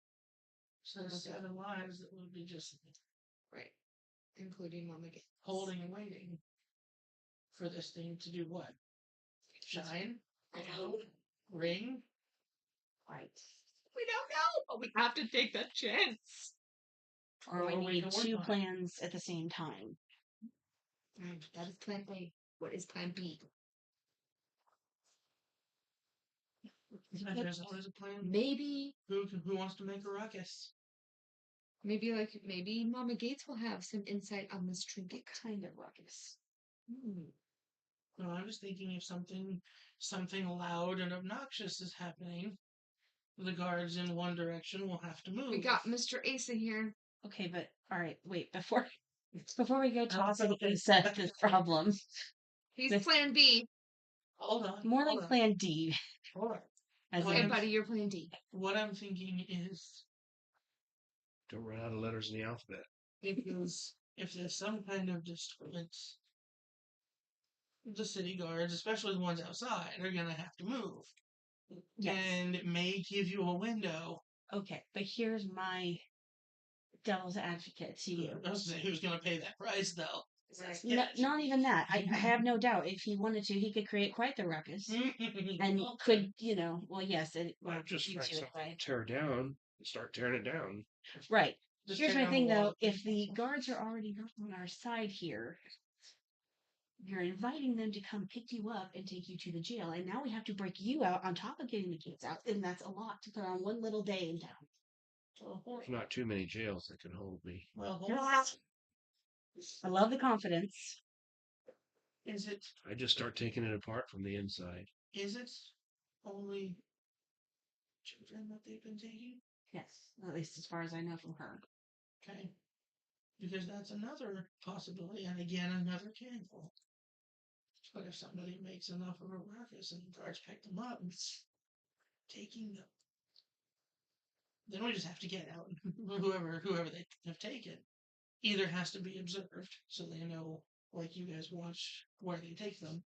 So there's 7 lives that would be just Right. Including Mama Gates. holding and waiting for this thing to do what? Shine? Glow? Ring? right. We don't know, but we have to take that chance. Or we Or we need can work 2 on it. plans at the same time. That is plan A. What is plan B? There's always a plan. Maybe Who wants to make a ruckus? maybe Mama Gates will have some insight on this trinket. Kind of ruckus. No, I was thinking if something loud and obnoxious is happening, the guards in one direction will have to move. We got Mr. Ace in here. Okay, but all right, wait, before we go tossing Lisa this problem, He's This- plan B. Hold on. more hold like on, Plan D. hold on. As Well, Okay, in, buddy, you're plan D. What I'm thinking is Don't run out of letters in the alphabet. if there's some kind of disturbance, the city guards, especially the ones outside, are gonna have to move. yes. And it may give you a window. Okay, but here's my devil's advocate to you. I was gonna say, who's gonna pay that price though? Right. Not even that. I have no doubt if he wanted to, he could create quite the ruckus. And could, well, yes, Well, just you find two would something play. to tear down and start tearing it down. Right. Just Here's tear my down the thing, though. wall. If the guards are already on our side here, you're inviting them to come pick you up and take you to the jail, and now we have to break you out on top of getting the kids out, and that's a lot to put on one little day in town. There's not too many jails that can hold me. Well, hold on. I love the confidence. Is it I just start taking it apart from the inside. only children that they've been taking? Yes, at least as far as I know from her. Okay. Because that's another possibility, and again, another gamble. But if somebody makes enough of a ruckus and the guards pick them up and taking them, then we just have to get out whoever they have taken. either has to be observed so they know, like you guys watch where they take them,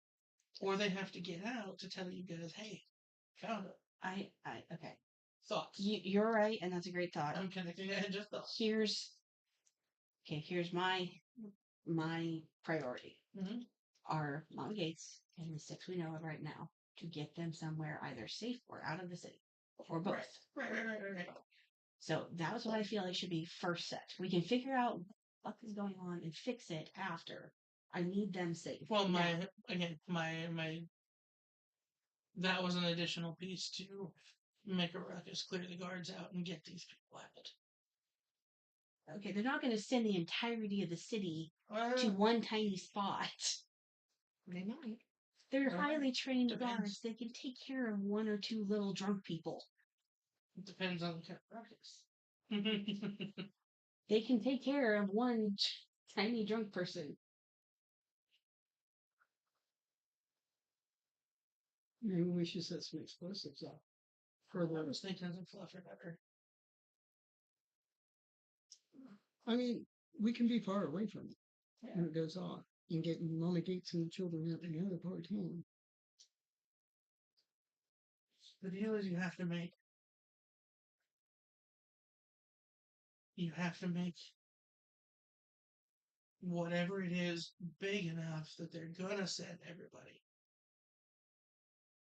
or they have to get out to tell you guys, hey, found it. Okay. Thoughts? You're right, and that's a great thought. I'm connecting it and just thoughts. Here's my priority. Mm-hmm. Are Mom Gates and the 6 we know of right now to get them somewhere either safe or out of the city, or both. Right. So that was what I feel like should be first set. We can figure out what is going on and fix it after. I need them safe. Well, now. my that was an additional piece to make a ruckus, clear the guards out, and get these people out. Okay, they're not going to send the entirety of the city Well, to one tiny spot. They might. They're Well, highly trained depends. guards. They can take care of 1 or 2 little drunk people. it depends on the kind of ruckus. They can take care of 1 tiny drunk person. Maybe we should set some explosives up for I the. was thinking of fluff or better. I mean, we can be far away from it Yeah. when it goes off and get Mama Gates and the children out in the other part of town. The deal is you have to make whatever it is big enough that they're gonna send everybody.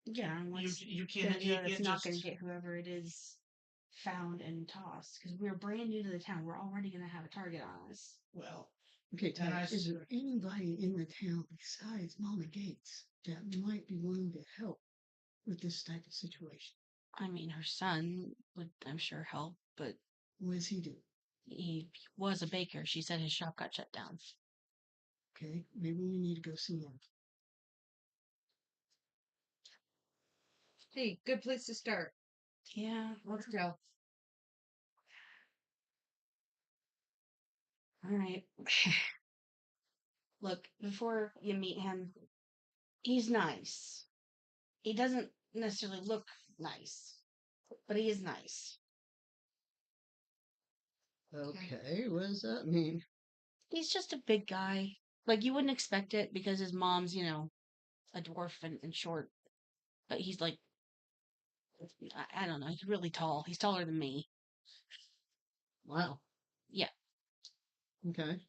Yeah, and what's You gonna can't do you that it's can't not just going to get whoever it is found and tossed because we're brand new to the town. We're already going to have a target on us. well. Okay, And I Ty, is there anybody in the town besides Mama Gates that might be willing to help with this type of situation? I mean, her son would, I'm sure, help, but What does he do? he was a baker. She said his shop got shut down. Okay, maybe we need to go see him. Hey, good place to start. Yeah. Let's go. All right. Look, before you meet him, he's nice. He doesn't necessarily look nice, but he is nice. Okay, what does that mean? He's just a big guy. Like, you wouldn't expect it because his mom's, a dwarf and short. But he's like, I don't know, he's really tall. He's taller than me. Wow. Yeah. Okay.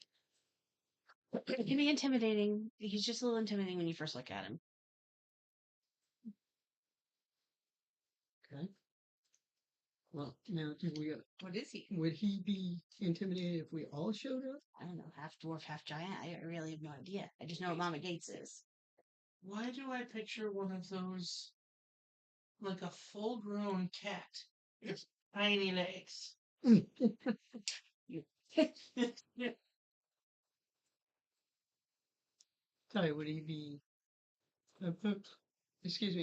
It can be intimidating. He's just a little intimidating when you first look at him. Okay. Well, now, What is he? would he be intimidated if we all showed up? I don't know, half dwarf, half giant. I really have no idea. I just know what Mama Gates is. Why do I picture one of those like a full grown cat with tiny legs? Ty, would he be opposed,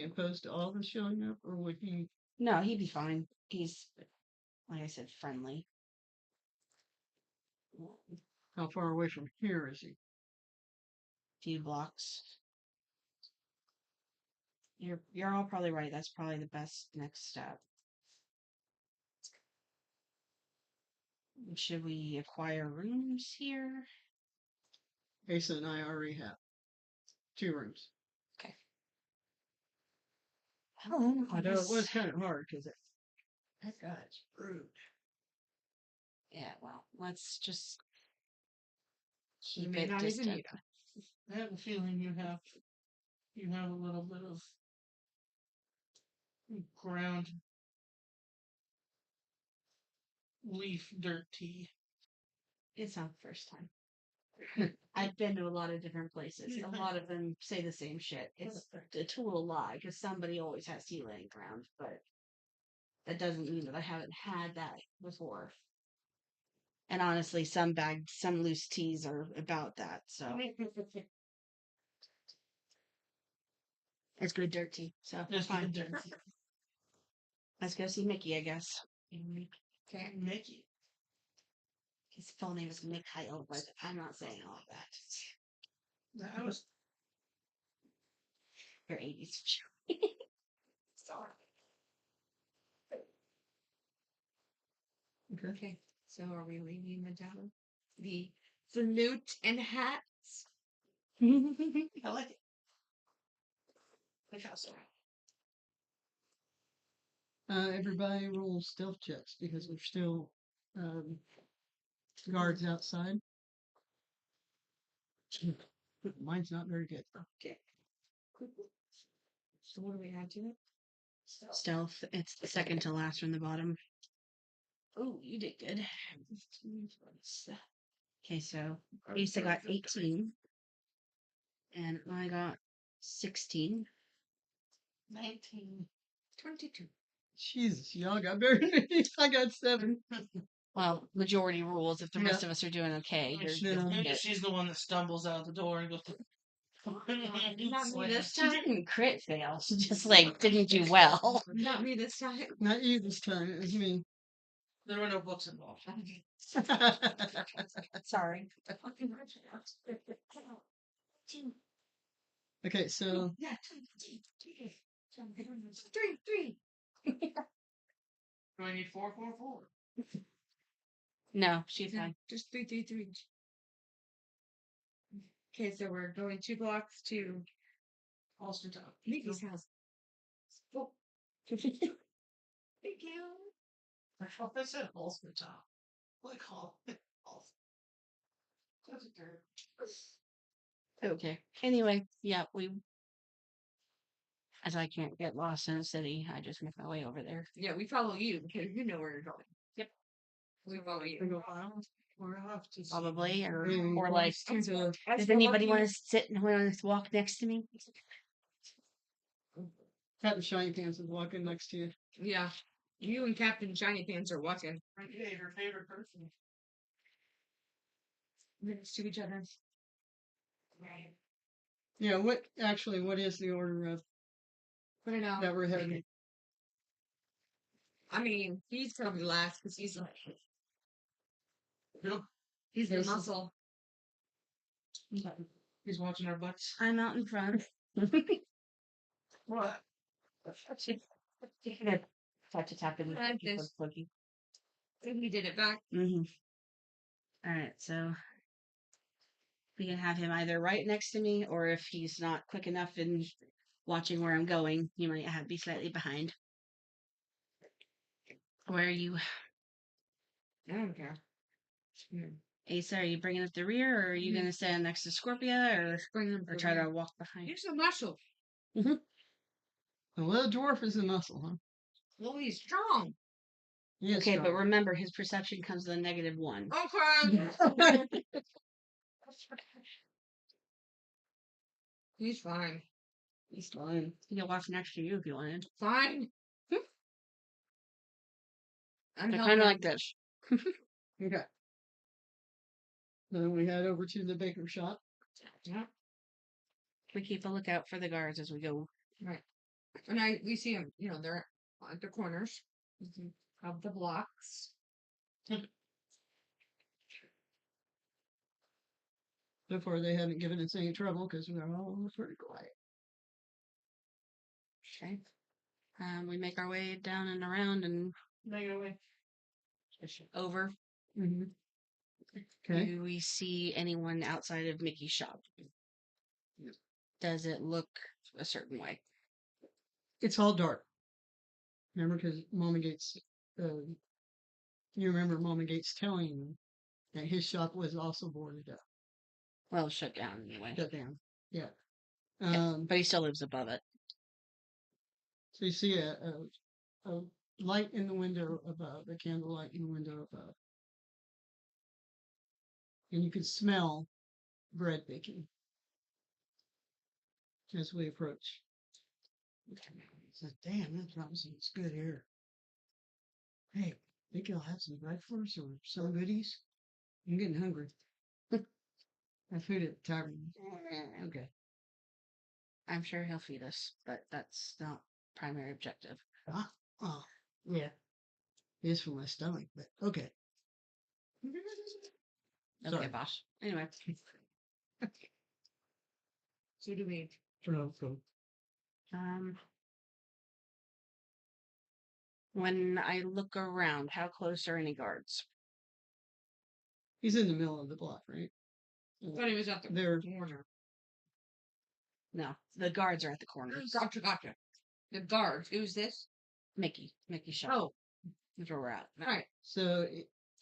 opposed to all of us showing up, or would he? No, he'd be fine. He's, like I said, friendly. How far away from here is he? Few blocks. You're all probably right. That's probably the best next step. Should we acquire rooms here? Asa and I already have 2 rooms. Okay. Oh, I know it was kind of hard because that guy's rude. Yeah, well, let's just You keep may it not even distant. need him. I have a feeling you have a little bit of ground leaf dirt tea. It's not the first time. I've been to a lot of different places. A lot of them say the same shit. It's a total lie because somebody always has tea laying around, but that doesn't mean that I haven't had that before. And honestly, some loose teas are about that. So it's good dirt tea. So Just fine. dirt tea. Let's go see Mickey, I guess. Okay. Mickey. His full name is Mikhail, but I'm not saying all of that. I was Your 80s. Sorry. Okay. Okay. So are we leaving the town? the flute and hats. I like it. Good house. Everybody roll stealth checks because there's still guards outside. Mine's not very good. Okay. So what do we add to it? Stealth. It's the second to last from the bottom. Oh, you did good. Okay, so Lisa got 18. And I got 16. 19. 22. Jesus, y'all got better than me. I got 7. Well, majority rules. If the Yeah. rest of us are doing okay, you're Yeah. gonna Maybe get- she's the one that stumbles out the door and goes. Not me this She time. didn't crit fail. She just like didn't do well. Not me this time. Not you this time. It was me. There were no books involved. Sorry. Okay, so Yeah. 3. Do I need 4, 4, 4? No, she's No, fine. just 3, 3, 3. Okay, so we're going 2 blocks to Ulster top. Mickey's house. Oh. Thank you. I thought they said Ulster top. What call it? That's a term. Okay. Anyway, yeah, as I can't get lost in the city, I just make my way over there. Yeah, we follow you because you know where you're going. Yep. We follow we you. go aisle. We're off to Probably, or Mm. like, does anybody want to sit and want to walk next to me? Captain Shiny Pants is walking next to you. Yeah. You and Captain Shiny Pants are walking Hey, her favorite person. next to each other. Yeah, what is the order of Put it out. that we're heading? I mean, he's probably last because he's like, Yep. he's the This is- muscle. He's watching our butts. I'm out in front. What? She can touch a tap in Like this. And he did it back. Mm-hmm. All right, so we can have him either right next to me, or if he's not quick enough in watching where I'm going, he might be slightly behind. Where are you, I don't care. Asa? Are you bringing up the rear, or are you gonna stand next to Scorpia, or Bring him try to walk behind? He's a muscle. The little dwarf is a muscle, huh? Well, he's strong. He is Okay, but strong. remember, his perception comes with a -1. Okay. He's fine. He's fine. He can walk next to you if you wanted. Fine. I'm They're helping kind of him. like this. Okay. Then we head over to the baker shop. Yeah. We keep a lookout for the guards as we go. Right. And we see them, you know, they're at the corners of the blocks. So far, they haven't given us any trouble because we're all pretty quiet. Okay. We make our way down and around and Make it away. over. Mm-hmm. Okay. Do we see anyone outside of Mickey's shop? Does it look a certain way? It's all dark. Remember, because Mama Gates, you remember Mama Gates telling you that his shop was also boarded up, Well, shut down anyway. shut down. Yeah. Yeah, but he still lives above it. So you see a light in the window above, a candle light in the window above. And you can smell bread baking as we approach. So, damn, that Thompson's good here. Hey, think you'll have some bread for us or some goodies? I'm getting hungry. I food at the tavern. Okay. I'm sure he'll feed us, but that's not primary objective. Oh, yeah. It is for my stomach, but okay. Okay, Sorry. boss. Anyway, So do we. um, when I look around, how close are any guards? He's in the middle of the block, right? I thought he was at the There. corner. No, the guards are at the corners. Gotcha. The guards. Who's this? Mickey shop. Oh, That's where we're at. all right. So,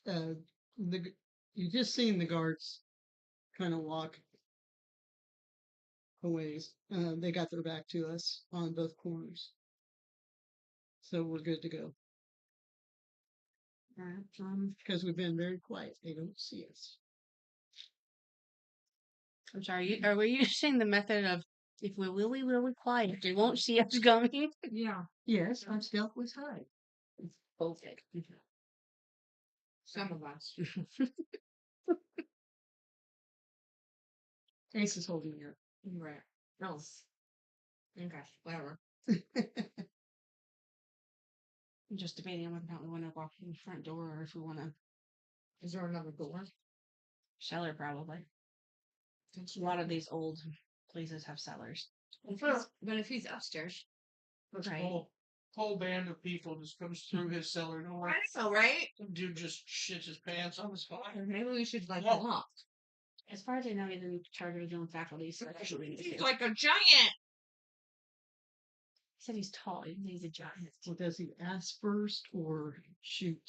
you just seen the guards kind of walk a ways. They got their back to us on both corners, so we're good to go Alright, because we've been very quiet. They don't see us. I'm sorry. Are we using the method of if we're really quiet, they won't see us coming? Yeah. Yes, I'm stealth was high. Okay. Some of us. Ace is holding you. Right. No. Okay. Whatever. I'm just debating on whether or not we want to walk in the front door or if we want to Is there another door? cellar, probably. A lot of these old places have cellars. But if he's upstairs. This Right. whole band of people just comes through his cellar door. I know, right? Some dude just shits his pants on the spot. Maybe we should like Whoa. walk. As far as I know, he didn't charge his own faculty, so that should be the He's case. like a giant. He said he's tall. He's a giant. Well, does he ask first or shoot?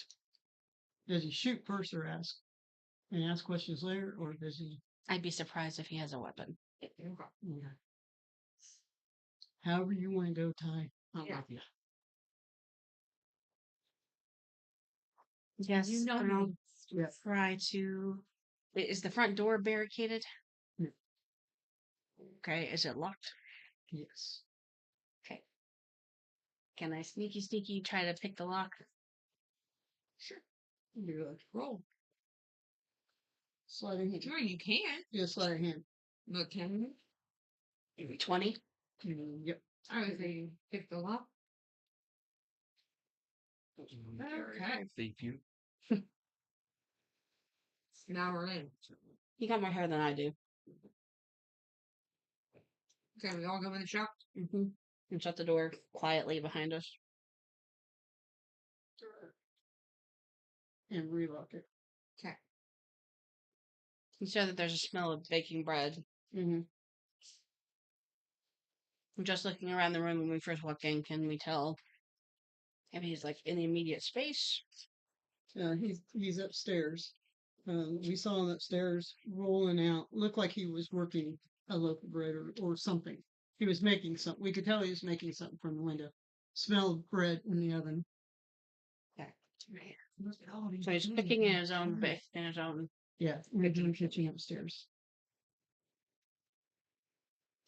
Does he shoot first or ask? And ask questions later, or does he? I'd be surprised if he has a weapon. Yeah. However you want to go, Ty. I'm Yeah. with you. Yes, You know and I'll him. Yeah. try to. Is the front door barricaded? No. Okay, is it locked? Yes. Okay. Can I sneaky try to pick the lock? Sure. Do a roll. Slide a hand. Sure, you can. Yeah, slide a hand. But can you? 20? Yep. I would say you pick the lock. Okay. Thief you. Now we're in. You got more hair than I do. Okay, we all go in the shop. Mm-hmm. And shut the door quietly behind us. And relock it. Okay. You said that there's a smell of baking bread. Mm-hmm. Just looking around the room when we first walked in, can we tell if he's like in the immediate space? He's upstairs. We saw him upstairs rolling out. Looked like he was working a loaf of bread or something. He was making something. We could tell he was making something from the window. Smelled bread in the oven. So he's cooking in his own Yeah, in the kitchen upstairs.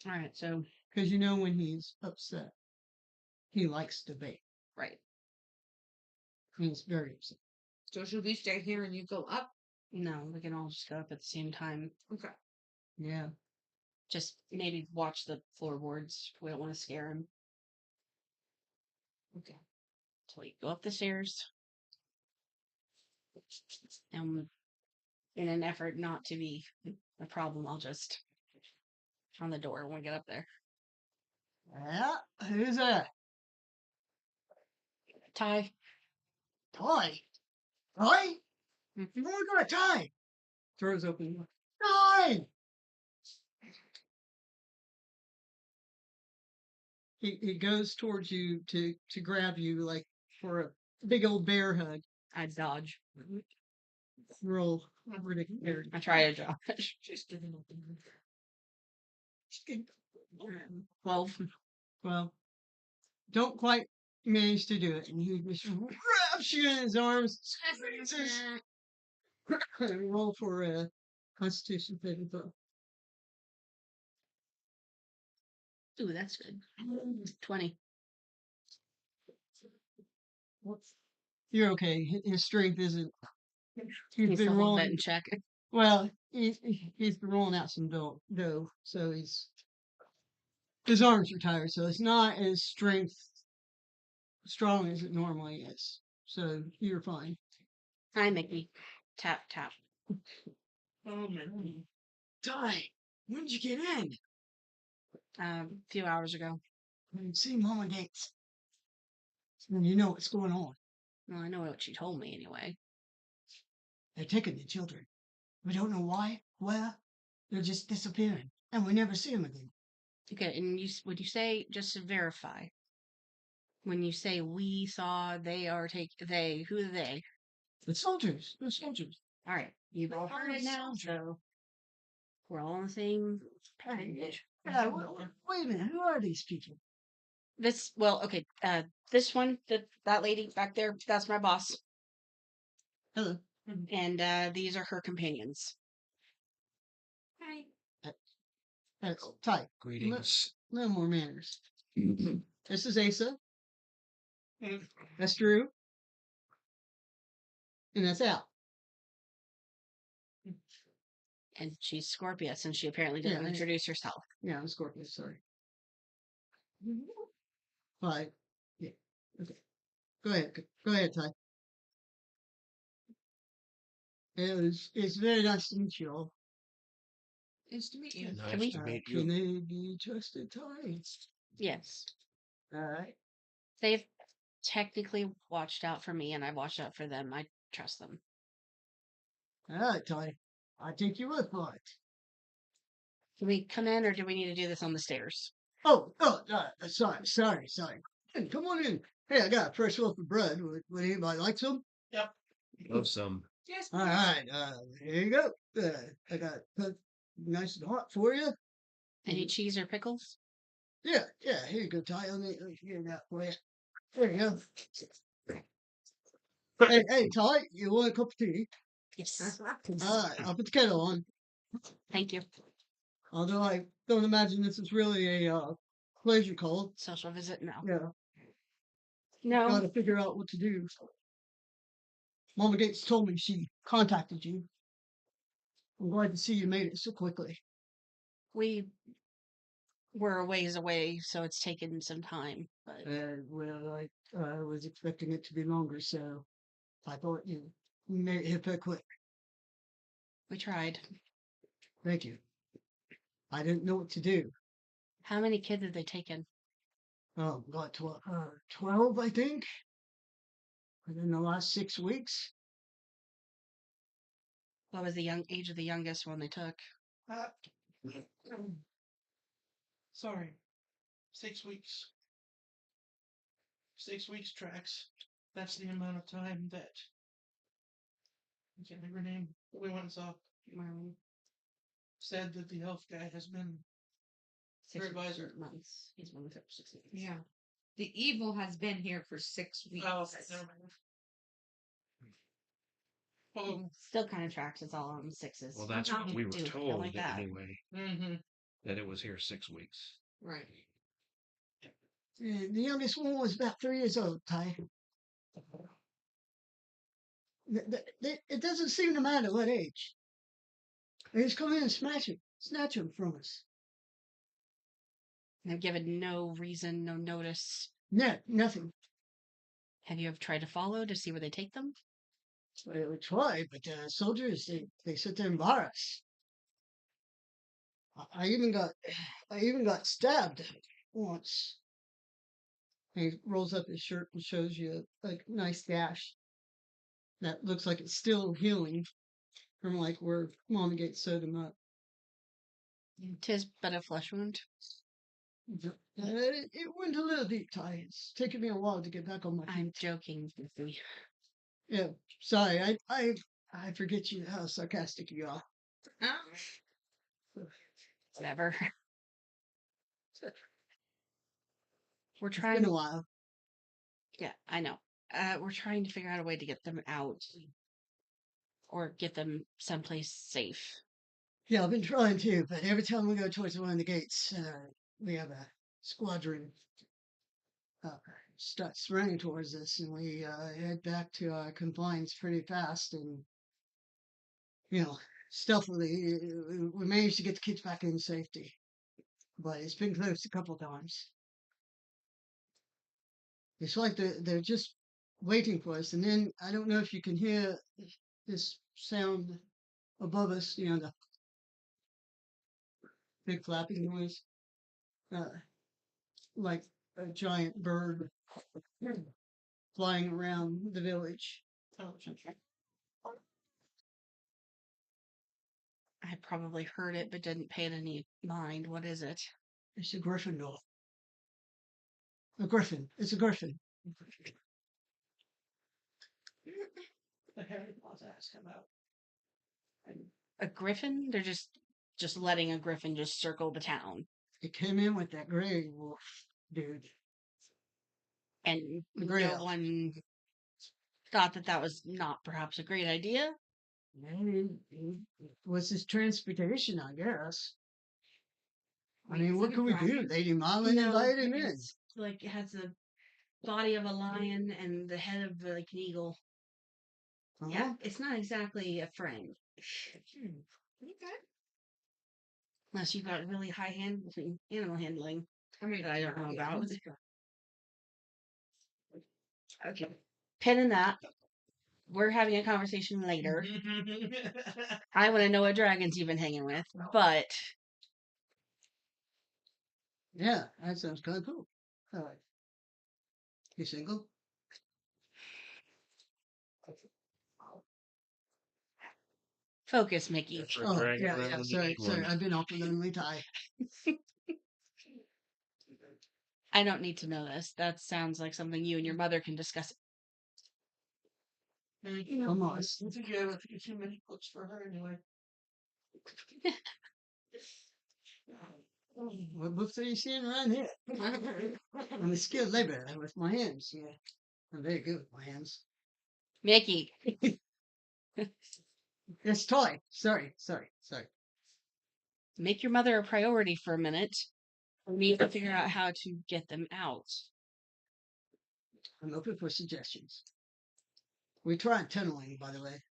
All right, so Because you know when he's upset, he likes to bake. right. He's very upset. So should we stay here and you go up? No, we can all just go up at the same time. Okay. Yeah. Just maybe watch the floorboards. We don't want to scare him. Okay. So we go up the stairs. And in an effort not to be a problem, I'll just on the door when we get up there. Yeah. Who's that? Ty. Ty. Ty? Mm-hmm. Oh, we got a tie. Throws open. Ty. He goes towards you to grab you like for a big old bear hug. I dodge. Roll ridiculous. I try to dodge. Just give him a 12. Well, don't quite manage to do it, and he just wraps you in his arms. Squeezes. Roll for a Constitution saving throw. Ooh, that's good. 20. You're okay. His strength isn't. He's He's been a little bit rolling. in check. Well, he's been rolling out some dough, so his arms are tired, so it's not as strong as it normally is. So you're fine. Hi, Mickey. Tap, tap. Oh man. Ty, when did you get in? A few hours ago. See Mama Gates. And you know what's going on. Well, I know what she told me anyway. They're taking the children. We don't know why, where. They're just disappearing, and we never see them again. Okay, and would you say, just to verify, when you say we saw, who are they? The soldiers. The soldiers. All right, you've all heard it now, so we're all on the same page. Yeah, wait a minute. Who are these people? Okay, this one, that lady back there, that's my boss, Hello. and these are her companions. Hi. That's Ty. Greetings. No more manners. This is Asa. That's Drew. And that's Al. And she's Scorpia, since she apparently didn't Yeah, introduce herself. Yeah, I'm Scorpio, sorry. Bye. Yeah. Okay. Go ahead. Go ahead, Ty. It's very nice to meet you all. Nice to meet you. Nice to meet Can you. they be trusted, Ty? Yes. All right. They've technically watched out for me, and I've watched out for them. I trust them. All right, Ty. I take your word for it. Can we come in, or do we need to do this on the stairs? Sorry. Hey, come on in. Hey, I got a fresh loaf of bread. Would anybody like some? Yep. Love some. Yes. All right. Here you go. I got it nice and hot for you. Any cheese or pickles? Yeah. Here you go, Ty. Let me get that for you. There you go. Hey, Ty, you want a cup of tea? Yes. All right, I'll put the kettle on. Thank you. Although I don't imagine this is really a pleasure call. Social visit? No. Yeah, No. got to figure out what to do. Mama Gates told me she contacted you. I'm glad to see you made it so quickly. We were a ways away, so it's taken some time. But Well, I was expecting it to be longer, so I thought you made it here quick. we tried. Thank you. I didn't know what to do. How many kids have they taken? Oh, got 12, I think. Within the last 6 weeks. What was the age of the youngest one they took? Uh, sorry. 6 weeks. 6 weeks tracks. That's the amount of time that I can't remember her name. We went and saw. Said that the elf guy has been her advisor. months. He's been with her for 6 months. Yeah. The evil has been here for 6 weeks. Oh, okay, never mind. Well, Still kind of tracks. It's all on sixes. Well, that's How what we do were you feel told like that? anyway, mm-hmm. that it was here 6 weeks. Right. The youngest one was about 3 years old, Ty. It doesn't seem to matter what age. They just come in and snatch him from us. They've given no reason, no notice. No, nothing. Have you ever tried to follow to see where they take them? Well, we tried, but soldiers, they sit there and bar us. I even got stabbed once. And he rolls up his shirt and shows you a nice gash that looks like it's still healing from like where Mama Gates sewed him up. 'Tis but a flesh wound. It went a little deep, Ty. It's taken me a while to get back on my I'm feet. joking, Goofy. Yeah, sorry. I forget how sarcastic you are. Whatever. We're It's trying. been a while. Yeah, I know. We're trying to figure out a way to get them out, or get them someplace safe. Yeah, I've been trying to, but every time we go towards one of the gates, we have a squadron starts running towards us, and we head back to our confines pretty fast, and stealthily, we managed to get the kids back in safety. But it's been close a couple times. It's like they're just waiting for us, and then I don't know if you can hear this sound above us, the big flapping noise, like a giant bird flying around the village. Oh, I probably heard it but didn't pay it any mind. What is it? It's a griffin doll. A griffin. It's a griffin. The Harry Potter has come out. A griffin? They're just letting a griffin just circle the town. It came in with that gray wolf dude. And The gray no elf. one thought that that was not perhaps a great idea. And it was his transportation, I guess. I Wait, mean, is what it a can we do? dragon? Lady Marlin invited him in. it's like it has the body of a lion and the head of like an eagle. Yeah, Uh-huh. it's not exactly a friend. Okay. Unless you've got really high animal handling I mean, that I don't know yeah, about. it's- Okay. Pin in that. We're having a conversation later. I want to know what dragons you've been hanging with, but Yeah, that sounds kind of cool. All right. You single? focus, Mickey. That's a Oh, dragon yeah, around yeah. the Sorry, big sorry. one. I've been off the lonely tie. I don't need to know this. That sounds like something you and your mother can discuss. Come on. I think you have a few too many books for her anyway. What books are you seeing around here? I'm a skilled laborer with my hands. Yeah, I'm very good with my hands. Mickey, It's toy. Sorry. make your mother a priority for a minute. We need to figure out how to get them out. I'm open for suggestions. We tried tunneling, by the way.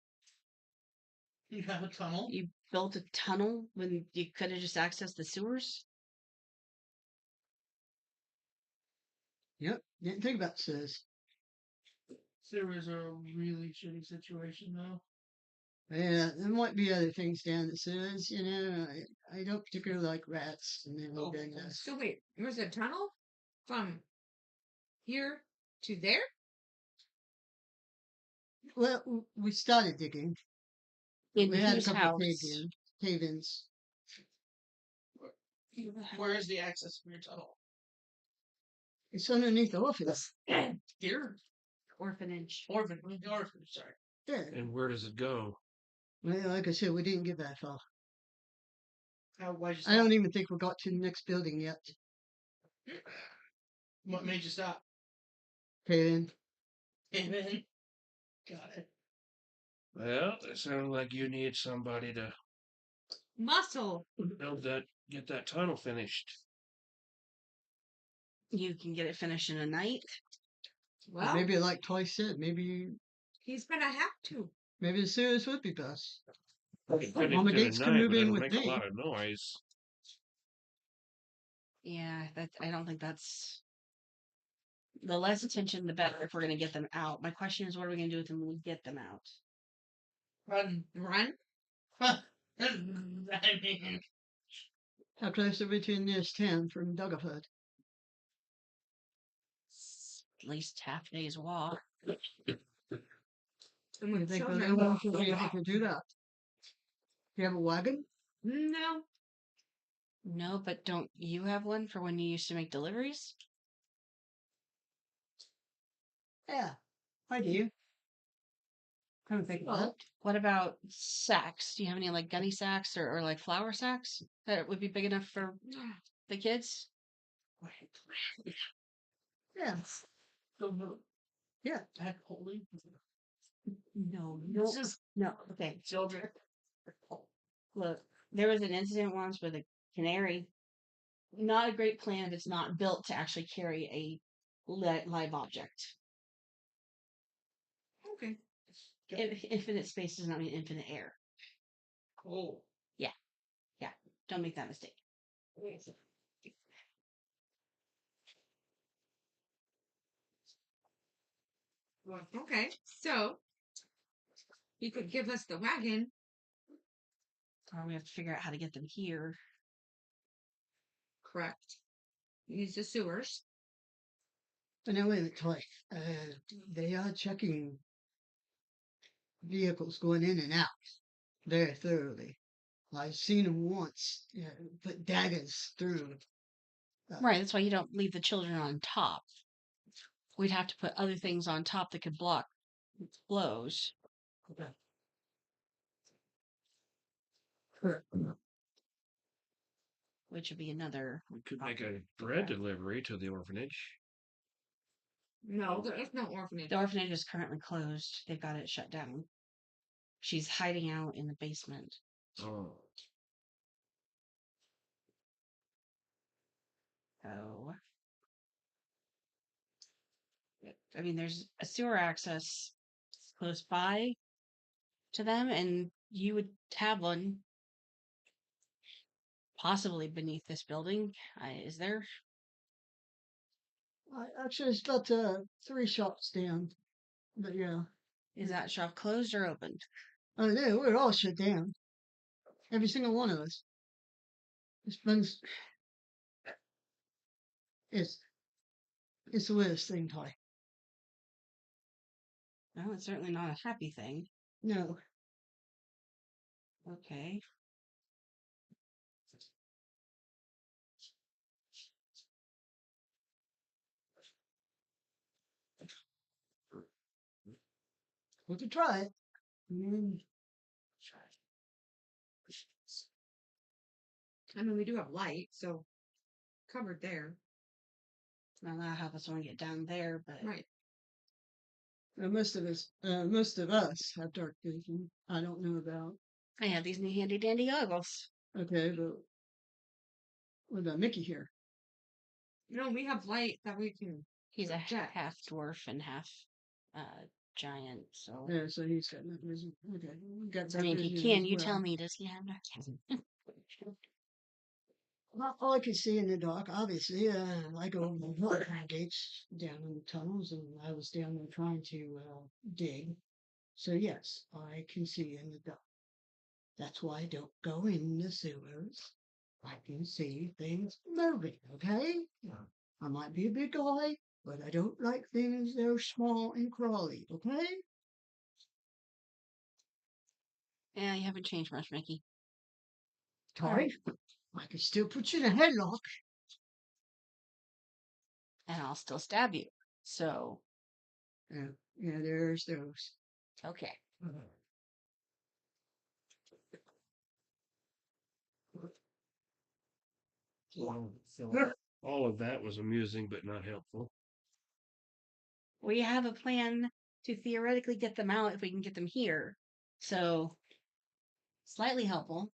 You have a tunnel? You built a tunnel when you could have just accessed the sewers? Yep, didn't think about this. Sewers are a really shitty situation though. Yeah, there might be other things down the sewers. You know, I don't particularly like rats and everything. So wait, there's a tunnel from here to there? Well, we started digging. In We had a whose couple house? of cave-ins. Where is the access for your tunnel? It's underneath the office. Here? Orphanage. Orphan, sorry. Yeah. And where does it go? Well, like I said, we didn't get that far. Why'd you I don't stop? even think we got to the next building yet. What made you stop? Cave-in. Amen. Got it. Well, it sounds like you need somebody to Muscle. get that tunnel finished. You can get it finished in a night. Well, Maybe like twice said, maybe he's gonna have to. the sewers would be best. Finished Mama in a Gates can night, move but in it'll with make me. a lot of noise. Yeah, I don't think that's the less attention the better if we're gonna get them out. My question is what are we gonna do with them when we get them out? Run. Run? I mean, How close are we to the nearest town from Doggerford? At least half a day's walk. And You with think we'll children. be able to do that? You have a wagon? No. No, but don't you have one for when you used to make deliveries? Yeah, I do. Kind of think about it. What about sacks? Do you have any like gunny sacks or like flour sacks that would be big enough for the kids? Yeah, yeah. that holy No, Just no. Okay, children. look, there was an incident once with a canary. Not a great plan if it's not built to actually carry a live object. Okay. Infinite space does not mean infinite air. Oh. Don't make that mistake. Okay. So you could give us the wagon. Or we have to figure out how to get them here. Correct. Use the sewers. But now wait a minute, Toy. They are checking vehicles going in and out very thoroughly. I've seen them once. Yeah, put daggers through. Right, that's why you don't leave the children on top. We'd have to put other things on top that could block blows. Okay. Which would be another. We could make a bread delivery to the orphanage. No, there is no orphanage. The orphanage is currently closed. They've got it shut down. She's hiding out in the basement. Oh. So, I mean, there's a sewer access close by to them, and you would have one possibly beneath this building. Is there? Actually, it's about 3 shops down. But yeah. Is that shop closed or open? Oh, yeah, we're all shut down. Every single one of us. It's been. It's the weirdest thing, Ty. No, it's certainly not a happy thing. No. Okay. We could try it. Mm, I mean, we do have light, so covered there. Now that'll help us when we get down there, but Right. most of us have dark vision. I don't know about. I have these new handy dandy goggles. Okay, but what about Mickey here? No, we have light that we can. He's a project. half dwarf and half giant, so. Yeah, so he's got dark vision. Okay, we got I dark mean, vision can as you well. tell me, does he have dark vision? Well, all I could see in the dark, obviously, I go over the water gates down in the tunnels, and I was down there trying to dig. So yes, I can see in the dark. That's why I don't go in the sewers. I can see things moving, okay? I might be a big guy, but I don't like things that are small and crawly, okay? Yeah, you haven't changed much, Mickey. Ty, I can still put you in a headlock. And I'll still stab you. So, Yeah, there's those. okay. All of that was amusing but not helpful. We have a plan to theoretically get them out if we can get them here. So, slightly helpful,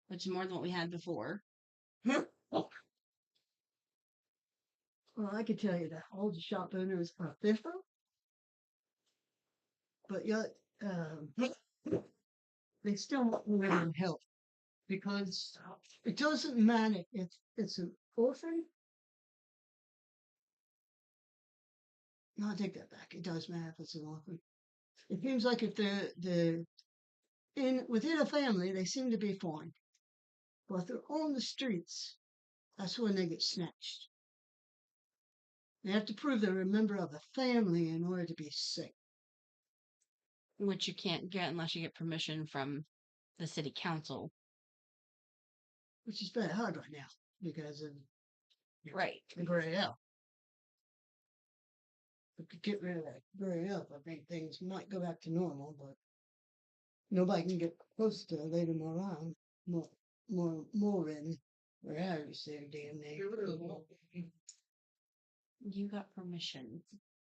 which is more than what we had before. Well, I can tell you that all the shop owners are different, but yet they still want me to help because it doesn't matter if it's an orphan. No, I take that back. It does matter if it's an orphan. It seems like if the within a family they seem to be fine, but if they're on the streets, that's when they get snatched. They have to prove they're a member of a family in order to be safe. Which you can't get unless you get permission from the city council. Which is very hard right now because of Right. the gray elf. If we could get rid of that gray elf, I think things might go back to normal, but nobody can get close to Lady Moran. Morin. Or how you say her damn name. You got permission.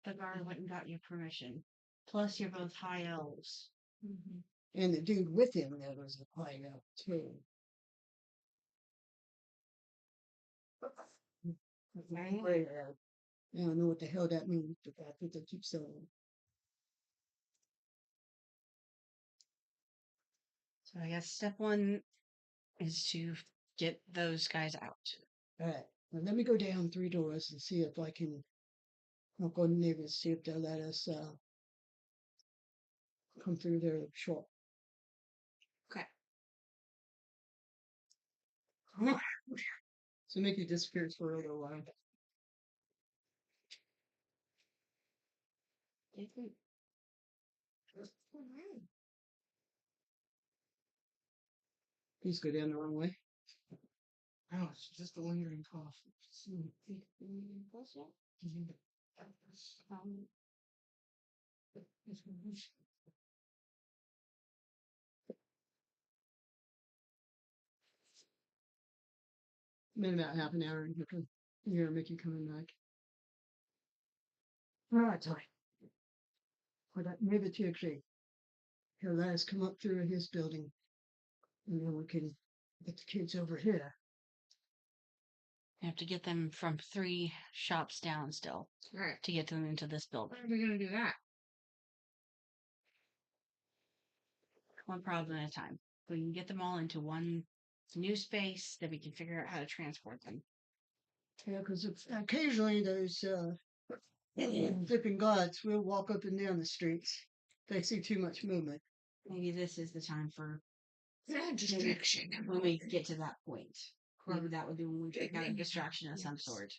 The guard went and got you permission. Plus, you're both high elves. Mm-hmm. And the dude with him that was a high elf too. Gray elf. I don't know what the hell that means, but that's what they keep saying. So I guess step one is to get those guys out. All right. Well, let me go down 3 doors and see if I can knock on the neighbors, see if they'll let us come through their shop. Okay. So Mickey disappears for a little while. Please go down the wrong way. Oh, it's just a lingering cough. Been about half an hour and you're gonna make you coming back. All right, Ty. Move it to a tree. He'll let us come up through his building. And then we can get the kids over here. You have to get them from 3 shops down still All right. to get them into this building. How are we gonna do that? One problem at a time. We can get them all into one new space, then we can figure out how to transport them. Yeah, because occasionally those flipping gods will walk up and down the streets. They see too much movement. Maybe this is the time for Distraction. when we get to that point. Maybe that would be when we pick out a distraction of some sort.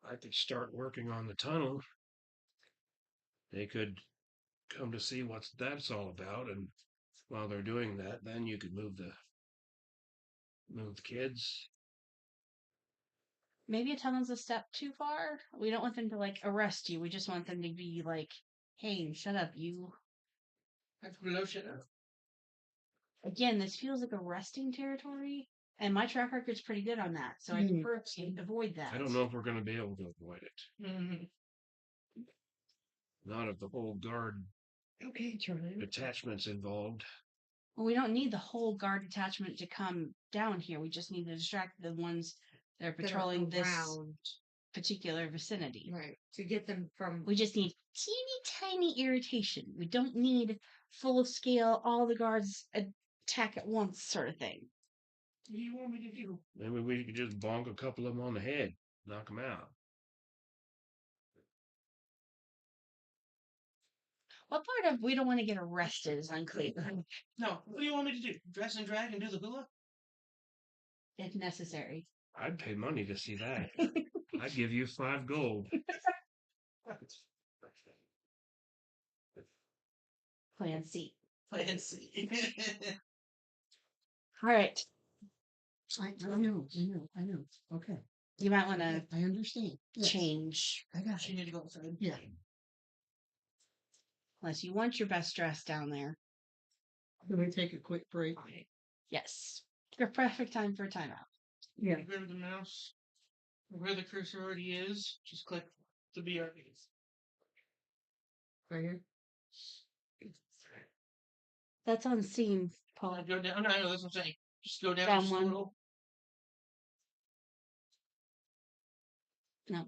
I could start working on the tunnel. They could come to see what that's all about, and while they're doing that, then you could move the kids. Maybe a tunnel's a step too far. We don't want them to like arrest you. We just want them to be like, "Hey, shut up, you." That's below shit up. Again, this feels like arresting territory, and my track record's pretty good on that, so I prefer to avoid that. I don't know if we're going to be able to avoid it. Mm-hmm. Not if the whole guard Okay, Charlie. detachment's involved. Well, we don't need the whole guard detachment to come down here. We just need to distract the ones that are patrolling this around. particular vicinity. Right. To get them from. We just need teeny tiny irritation. We don't need full scale, all the guards attack at once sort of thing. What do you want me to do? Maybe we could just bonk a couple of them on the head, knock them out. What part of we don't want to get arrested is unclear. No, what do you want me to do? Dress and drag and do the hula? If necessary. I'd pay money to see that. I'd give you 5 gold. Plan C. Plan C. All right. I know. Okay. You might want to I understand. Yes. change. I got You it. need to go outside. Yeah. Unless you want your best dress down there. Can we take a quick break? Yes. Your perfect time for a timeout. Yeah. Grab the mouse. Where the cursor already is, just click the BRBs. Right here. That's on scene, Paul. Go down. No, that's what I'm saying. Just go down, Down just a one. little. No.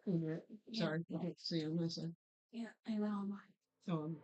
Yeah. Sorry. I can't see on this side. Yeah, I know. Um,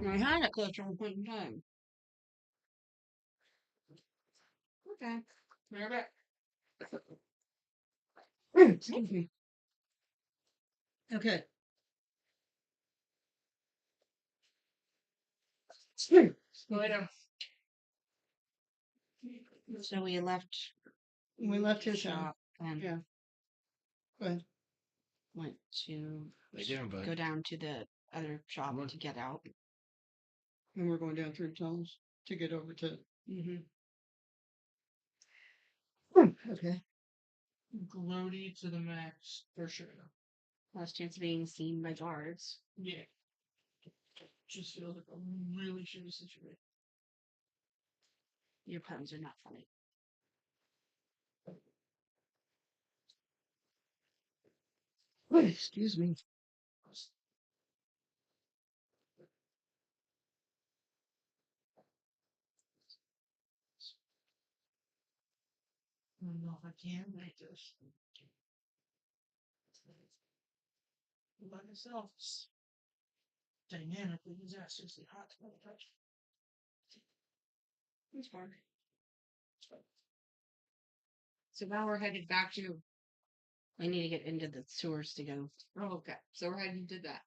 I had it close at one point in time. Okay. We're back. Excuse me. Okay. Go down. So we left We left the his shop. shop and Yeah. Go ahead. went to Lay down, bud. go down to the other shop Come on. to get out. And we're going down through tunnels to get over to. Mm-hmm. Okay. Grody to the max for sure. Last chance of being seen by guards. Yeah. Just feels like a really shitty situation. Your puns are not funny. Excuse me. I don't know if I can make this. By myself. Dynamically disastrously hot. It's fine. So now we're headed back to. I need to get into the sewers to go. Oh, okay. So we're heading to that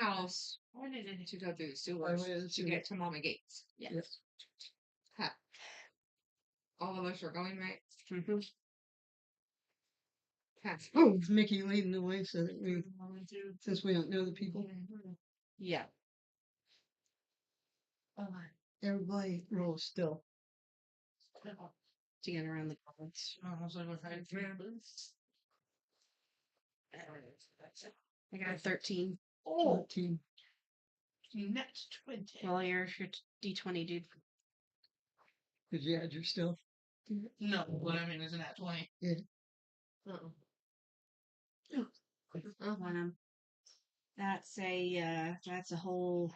house to go through the sewers Highway of the to sewer. get to Mama Gates. Yes. Yep. Ha. All of us are going, right? Mm-hmm. Ha. Oh, Mickey leading the way so that we, since we don't know the people, Yeah. everybody rolls still. To get around the guards. I was like, okay. I got a 13. Oh, 13. net 20. Well, your D20, dude. Did you add your still? No, what I mean isn't that 20. Yeah. That's a whole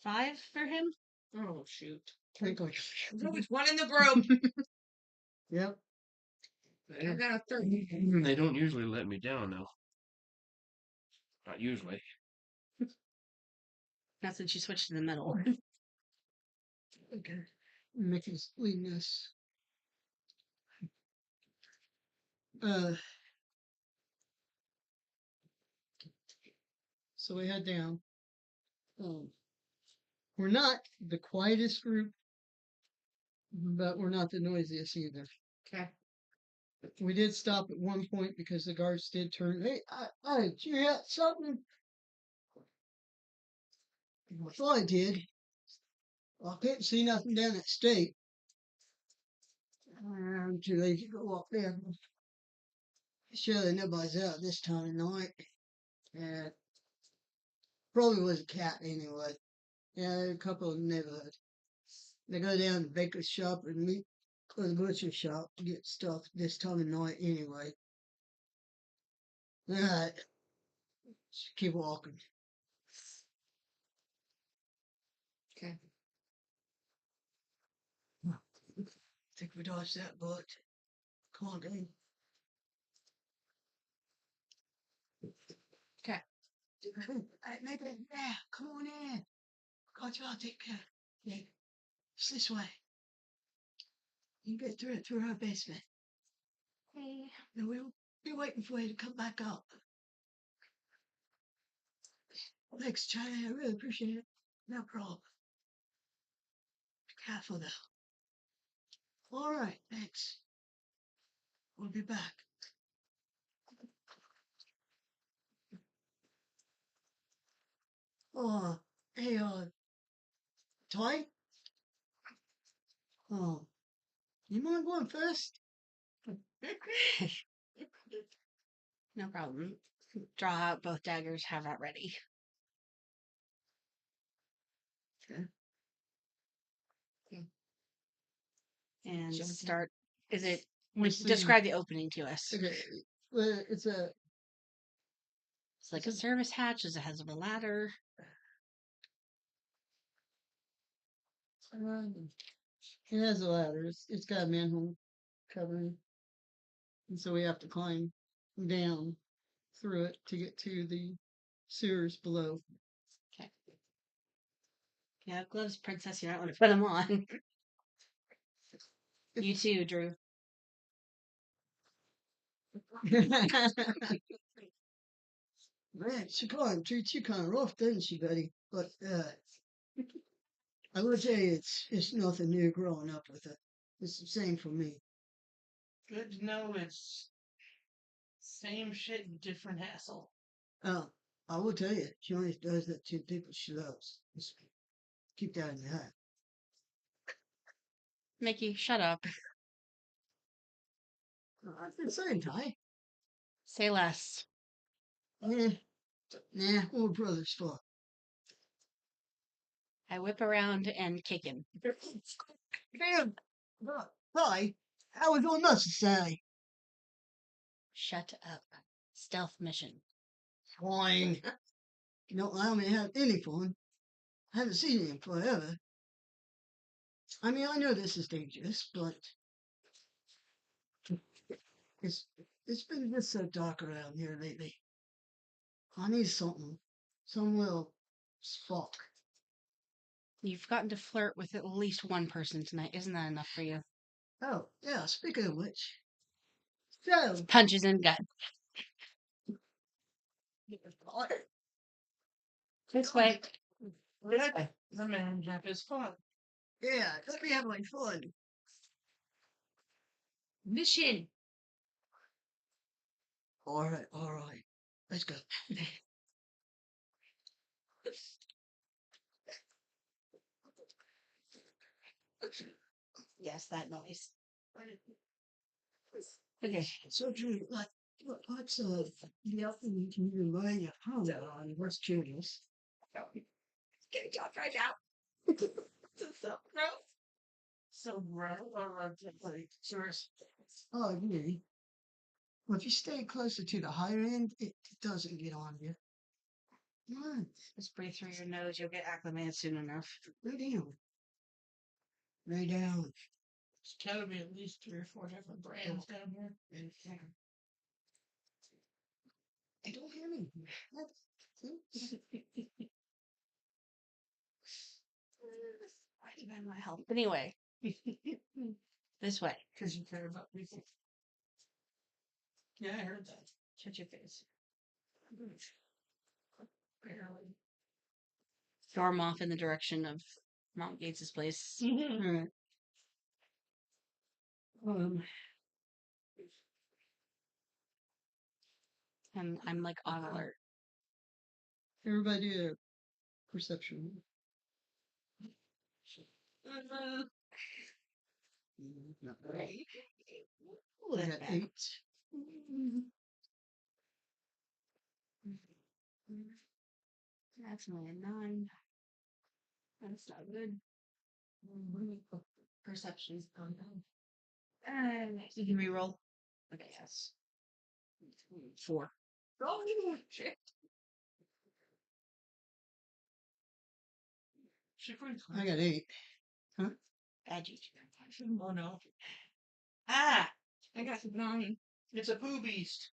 5 for him. Oh, shoot. Drink like. There's one in the group. Yep. I got a 13. They don't usually let me down, though. Not usually. That's when she switched to the middle. Okay. Mickey's leading us. So we head down. We're not the quietest group, but we're not the noisiest either. Okay. We did stop at one point because the guards did turn. Hey, did you hear something? I thought I did. Well, I couldn't see nothing down at state. I'm too lazy to go up there. Surely nobody's out this time of night. Yeah, probably was a cat anyway. Yeah, a couple of neighborhoods. They go down to the baker's shop and meet or the butcher shop to get stuff this time of night anyway. Alright, just keep walking. Okay. Think we dodged that bullet. Come on, gang. Okay. Hey, maybe, yeah, come on in. Got you, I'll take care. Yeah, it's this way. You can get through it through our basement. Hey. And we'll be waiting for you to come back up. Thanks, Charlie. I really appreciate it. No problem. Be careful though. All right, thanks. We'll be back. Oh, hey, Toy? Oh, you mind going first? No problem. Draw out both daggers, have that ready. Okay. And Jump in. start. Is it. What's the- Describe the opening to us. Okay, well, it's a It's like a service hatch. It has a ladder. it has a ladder. It's got a manhole covering, and so we have to climb down through it to get to the sewers below. Okay. Yeah, gloves, princess. You might want to put them on. You too, Drew. Man, she kind of treats you kind of rough, doesn't she, Betty? But I would say it's nothing new growing up with it. It's the same for me. Good to know it's same shit, different hassle. Oh, I will tell you, she only does that to people she loves. Just keep that in your head. Mickey, shut up. I've been saying, Ty. Say less. Nah, old brother's fault. I whip around and kick him. Damn, Ty, that was unnecessary. Shut up. Stealth mission. Fine. You don't allow me to have any fun. I haven't seen you in forever. I mean, I know this is dangerous, but it's been just so dark around here lately. I need something, some little spark. You've gotten to flirt with at least one person tonight. Isn't that enough for you? Oh, yeah, speaking of which. So, Punches in gut. This way. Let the man have his fun. yeah, let me have my fun. Mission. All right. Let's go. Yes, that noise. Okay. So, Drew, what's the other can you rely your phone on? What's curious? Getting dropped right now. So gross. So like yours. Oh, really? Well, if you stay closer to the higher end, it doesn't get on you. Come on, Just breathe through your nose. You'll get acclimated soon enough. lay down. Lay down. It's gotta be at least 3 or 4 different brands down here. Lay down. I don't hear me. I demand my help. Anyway. This way. Because you care about people. Yeah, I heard that. Shut your face. Storm off in the direction of Mount Gates' place. All right. I'm like on alert. Everybody do a perception. Not right. Ooh, I that's got bad. 8. That's only a 9. That's not good. Perception. You can reroll. Okay, yes. 4. Oh, shit. I got 8. Bad you. Oh no. Ah! I got 9. It's a poo beast.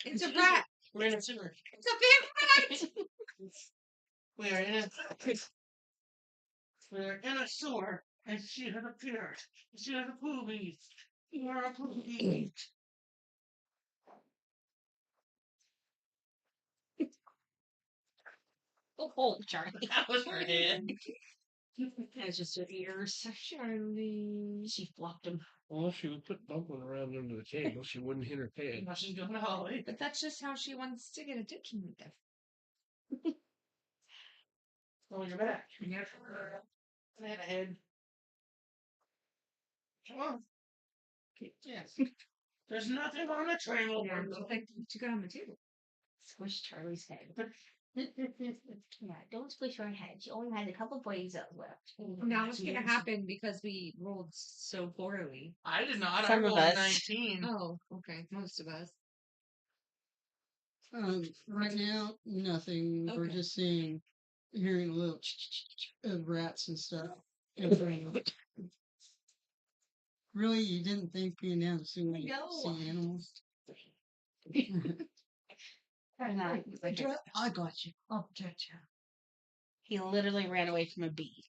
It's a rat. We're in a sewer. It's a big rat. We're in a We're in a sewer, and she has appeared. She has a poo beast. You're a poo beast. Oh, Charlie. That was her head. That's just her ears. Charlie. She flopped him. Well, if she would put Dumpling around under the table, she wouldn't hit her head. Now she's going to Holly. But that's just how she wants to get attention with them. Oh, you're back. Yes. I had a head. Come on. Yes. There's nothing on the table. Yeah, like you got on the table. Squish Charlie's head. Yeah, don't squish her head. She only has a couple brains left. Now what's gonna happen because we rolled so poorly? I did not. Some I of rolled us. 19. Oh, okay. Most of us. Right now, nothing. We're Okay. just hearing a little of rats and stuff. Really, you didn't think being down to see animals? I got you. I'll protect you. He literally ran away from a bee.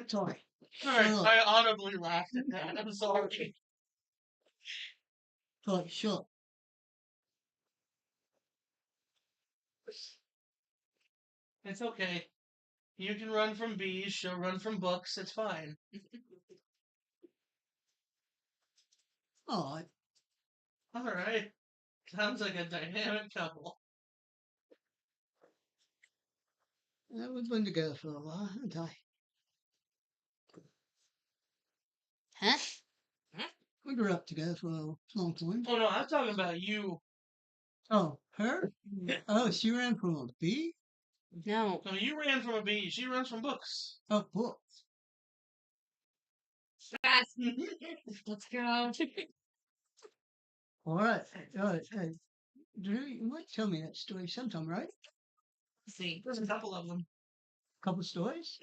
Sorry. Sorry, Shut up. I audibly laughed at that. I'm sorry. Sorry, shut up. It's okay. You can run from bees. She'll run from books. It's fine. Oh, All right. Sounds like a dynamic couple. that was fun to go for a while, haven't I? Huh? We grew up together for a long time. Oh no, I'm talking about you. Oh, her? Oh, she ran from a bee? No. No, you ran from a bee. She runs from books. Oh, books. Fast. Let's go. All right. You might tell me that story sometime, right? Let's see. There's a couple of them. Couple stories?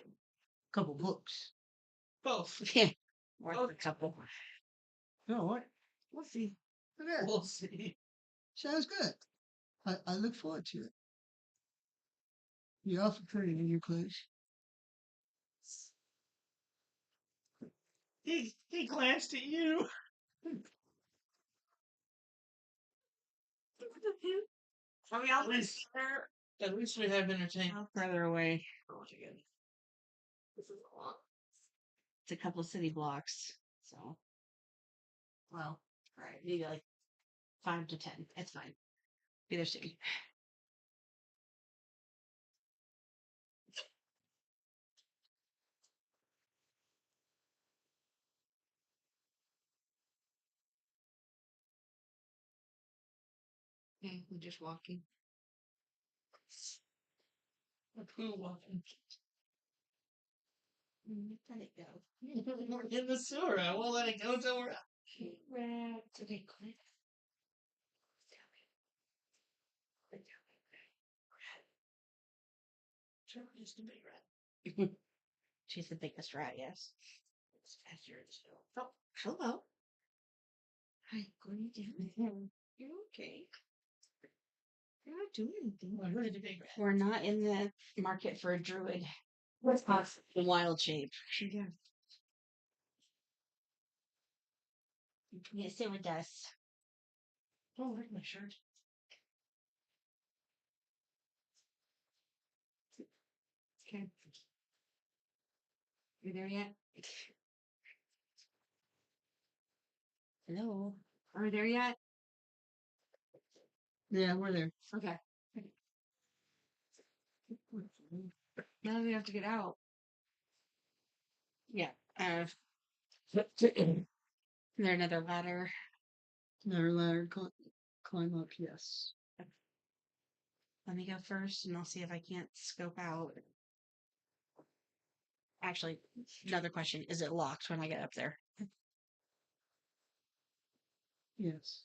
Couple books. Both. Yeah. Worth a couple. All right. We'll see. Okay. We'll see. Sounds good. I look forward to it. You're awful pretty in your clothes. He glanced at you. Are we all At least, at least we have entertainment. Further away. This is a lot. It's a couple city blocks. So, well, alright, maybe like 5 to 10. It's fine. Be there soon. Okay, we're just walking. A poo walking. Let it go. We're in the sewer. I won't let it go till we're out. Rat. Okay, click. Sure, just a big rat. She's the biggest rat, yes. It's faster than still. Oh, hello. Hi, what are you doing? You're okay. You're not doing anything. Oh, really big rat. We're not in the market for a druid. What's possible? Wild shape. Yeah. Yes, it does. Oh, where's my shirt? Okay. You there yet? Hello. Are we there yet? Yeah, we're there. Okay. Now we have to get out. Yeah. Is there another ladder? Another ladder climb up, yes. Let me go first and I'll see if I can't scope out. Actually, another question. Is it locked when I get up there? Yes.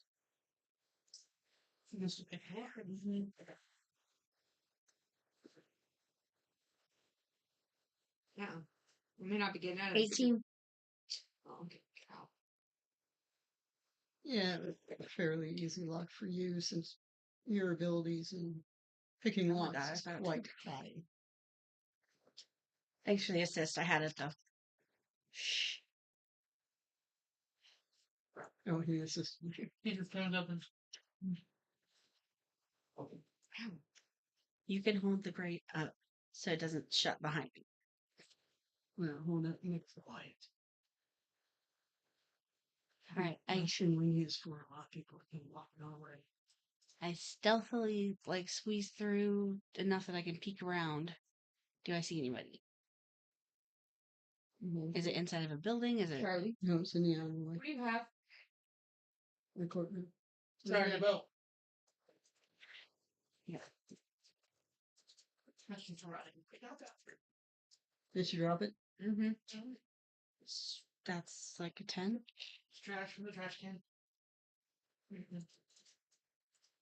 Yeah. We may not be getting out of 18. Oh, okay. Ow. Yeah, fairly easy lock for you since your abilities and picking Oh my locks God, is I thought- quite high. Thanks for the assist. I had it though. Oh, he assisted you. He just comes up and You can hold the grate up so it doesn't shut behind me. Well, hold up, makes it quiet. All right. Actually, is for a lot of people who can walk it all right. I stealthily squeeze through enough that I can peek around. Do I see anybody? Is it inside of a building? Is it? Charlie, No, it's in the alleyway. what do you have? The courtroom. sorry about. Yeah. Did you drop it? Mm-hmm. That's like a 10. It's trash from the trash can.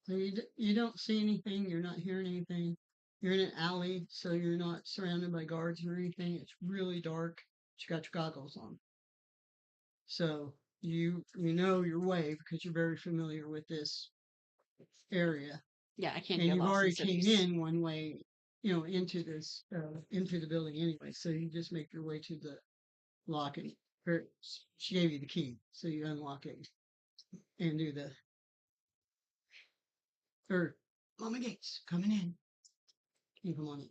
So you don't see anything. You're not hearing anything. You're in an alley, so you're not surrounded by guards or anything. It's really dark. But you got your goggles on, so you know your way because you're very familiar with this area. Yeah, I can't And get you've lost already in came cities. in one way, into this into the building anyway. So you just make your way to the lock and she gave you the key, so you unlock it and do the or Mama Gates coming in. Keep them on it.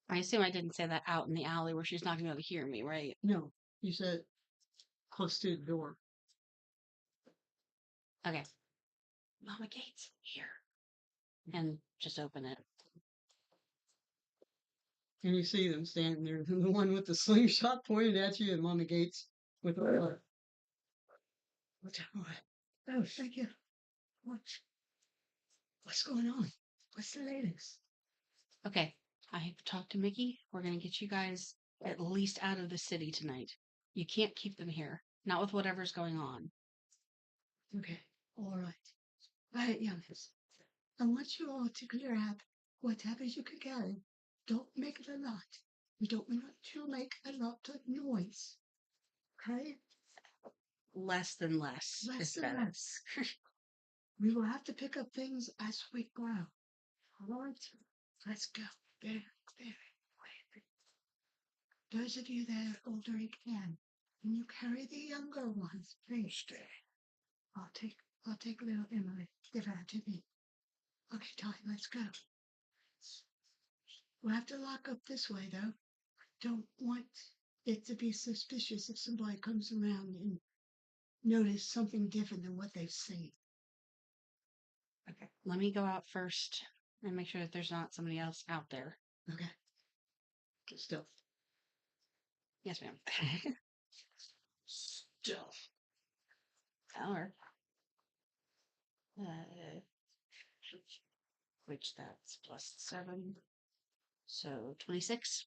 I assume I didn't say that out in the alley where she's not going to be able to hear me, right? No, you said close to the door. Okay. Mama Gates, here. And just open it. And you see them standing there. The one with the slingshot pointed at you, and Mama Gates with the. Oh, thank you. What's going on? What's the latest? Okay. I talked to Mickey. We're going to get you guys at least out of the city tonight. You can't keep them here. Not with whatever's going on. Okay, all right. Right, youngest. I want you all to grab whatever you can carry. Don't make it a lot. We don't want to make a lot of noise. Okay? Less than less Less is than better. less. We will have to pick up things as we go. All right? Let's go. Very, very quietly. Those of you that are older and can you carry the younger ones, please stay. I'll take little Emily. Give her to me. Okay, Ty, let's go. We'll have to lock up this way, though. Don't want it to be suspicious if somebody comes around and notice something different than what they've seen. Okay. Let me go out first and make sure that there's not somebody else out there. Okay. Good stuff. Yes, ma'am. Stuff. Or, which that's plus 7. So 26.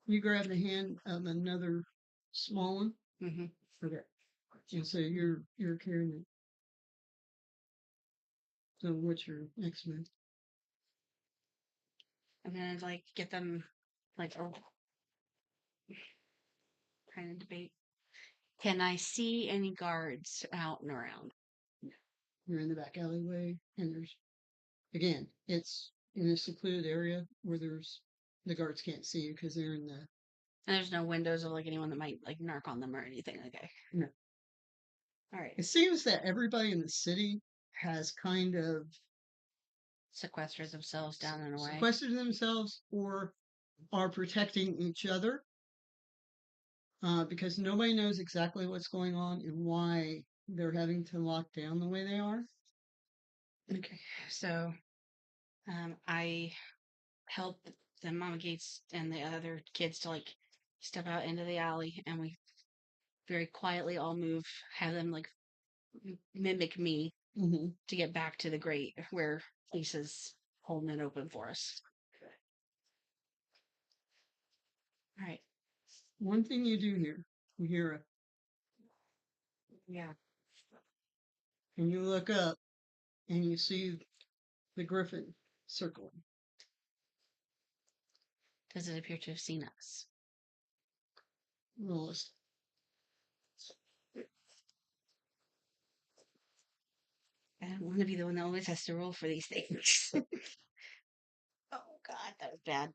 You grab the hand of another small one. Mm-hmm. Okay. And so you're carrying it. So what's your next move? I'm gonna get them trying to debate. Can I see any guards out and around? You're in the back alleyway, and again, it's in a secluded area where the guards can't see you because they're in the And there's no windows of like anyone that might like narc on them or anything. Okay. No. All right. It seems that everybody in the city has kind of Sequestered themselves down in a way. sequestered themselves or are protecting each other because nobody knows exactly what's going on and why they're having to lock down the way they are. Okay. So, I help the Mama Gates and the other kids to like step out into the alley, and we very quietly all move, have them like mimic me Mm-hmm. to get back to the grate where Lisa's holding it open for us. All right. One thing you do hear, you hear a, Yeah. and you look up and you see the griffin circling. Does it appear to have seen us? Roll a I don't want to be the one that always has to roll for these things. Oh God, that was bad.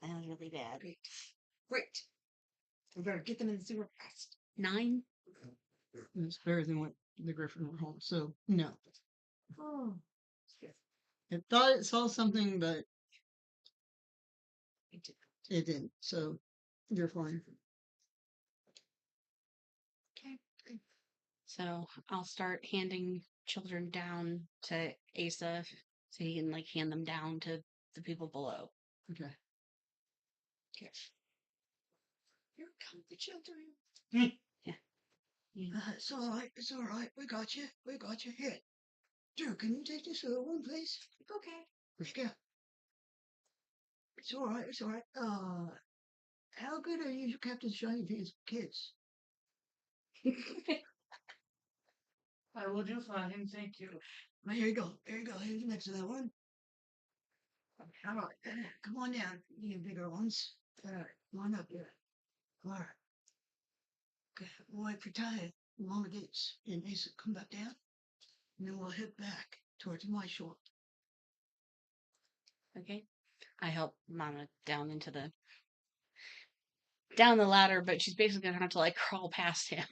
That was really bad. Great. We better get them in the sewer fast. 9. It's better than what the griffin were home. So no, Oh. it thought it saw something, but It did. it didn't. So you're fine. Okay. So I'll start handing children down to Asa so he can like hand them down to the people below. Okay. Okay. Here come the children. It's all right. It's all right. We got you. We got you. Here. Drew, can you take this little one, please? Okay. Let's go. It's all right. It's all right. How good are you, Captain Shiny Pants kids? I will do fine, thank you. Well, here you go. There you go. Here's next to that one. All right. Come on down. You bigger ones. All right. Come on up here. All right. Okay. We'll wait for Ty, Mama Gates, and Asa come back down. And then we'll head back towards my shore. Okay. I help Mama down down the ladder, but she's basically gonna have to like crawl past him.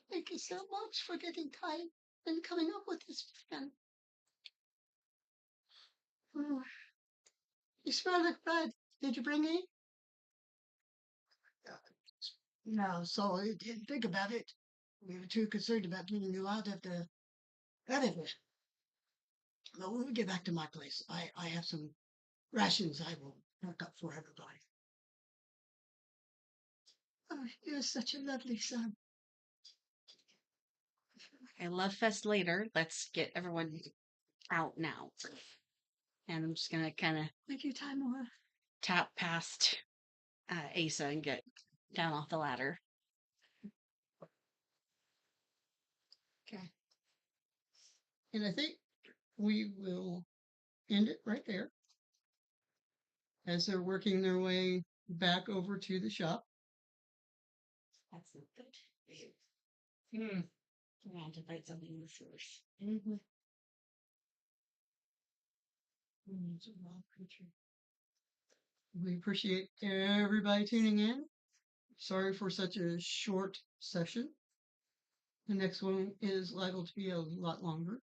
Thank you so much for getting tired and coming up with this plan. You smell like bread. Did you bring any? No, sorry, didn't think about it. We were too concerned about getting you out of the edifice. But when we get back to my place, I have some rations I will pack up for everybody. Oh, you're such a lovely son. Okay, love fest later. Let's get everyone out now. And I'm just gonna kind of Thank you, Timora. tap past Asa and get down off the ladder. Okay. And I think we will end it right there as they're working their way back over to the shop. That's not good. Hmm. I'm gonna have to bite something in the sewers. Mm-hmm. It's a wild creature. We appreciate everybody tuning in. Sorry for such a short session. The next one is liable to be a lot longer.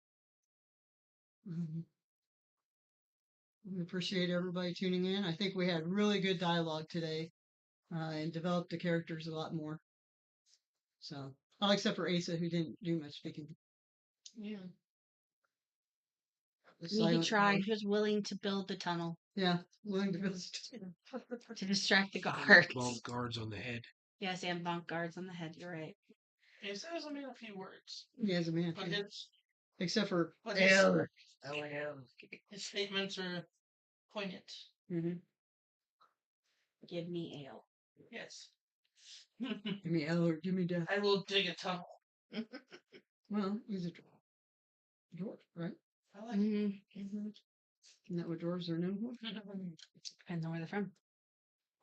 We appreciate everybody tuning in. I think we had really good dialogue today and developed the characters a lot more. So, all except for Asa, who didn't do much speaking. Yeah. The He silent tried. dwarf. He was willing to build the tunnel Yeah, willing to build. to distract the Bomb guards. guards on the head. Yes, and bonk guards on the head. You're right. It says I mean a few words, He has a man. but his Except for but his, L. his statements are poignant. Mm-hmm. Give me ale. Yes. Give me L or give me death. I will dig a tunnel. Well, he's a dwarf, right? I like Mm-hmm. Isn't that what dwarves are known for? Depends on where they're from.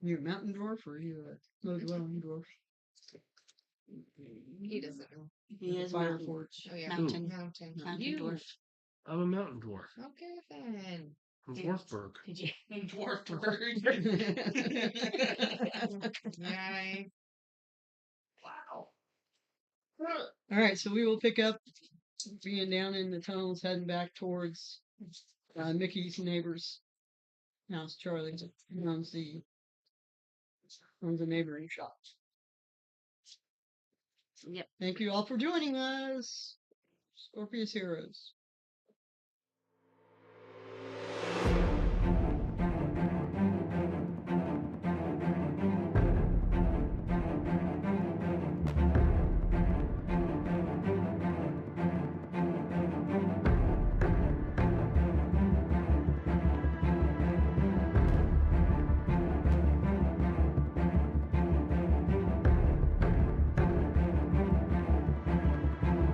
You a mountain dwarf or are you a low dwelling dwarf? He doesn't know. He is Fire mountain. forge. Oh yeah. Mountain. Mountain. Mountain You. dwarf. I'm a mountain dwarf. Okay then. Dwarfberg. Did you? Dwarfberg. Yay. Wow. All right, so we will pick up being down in the tunnels, heading back towards Mickey's neighbor's house. Charlie runs the neighboring shop. Yep. Thank you all for joining us, Scorpius Heroes.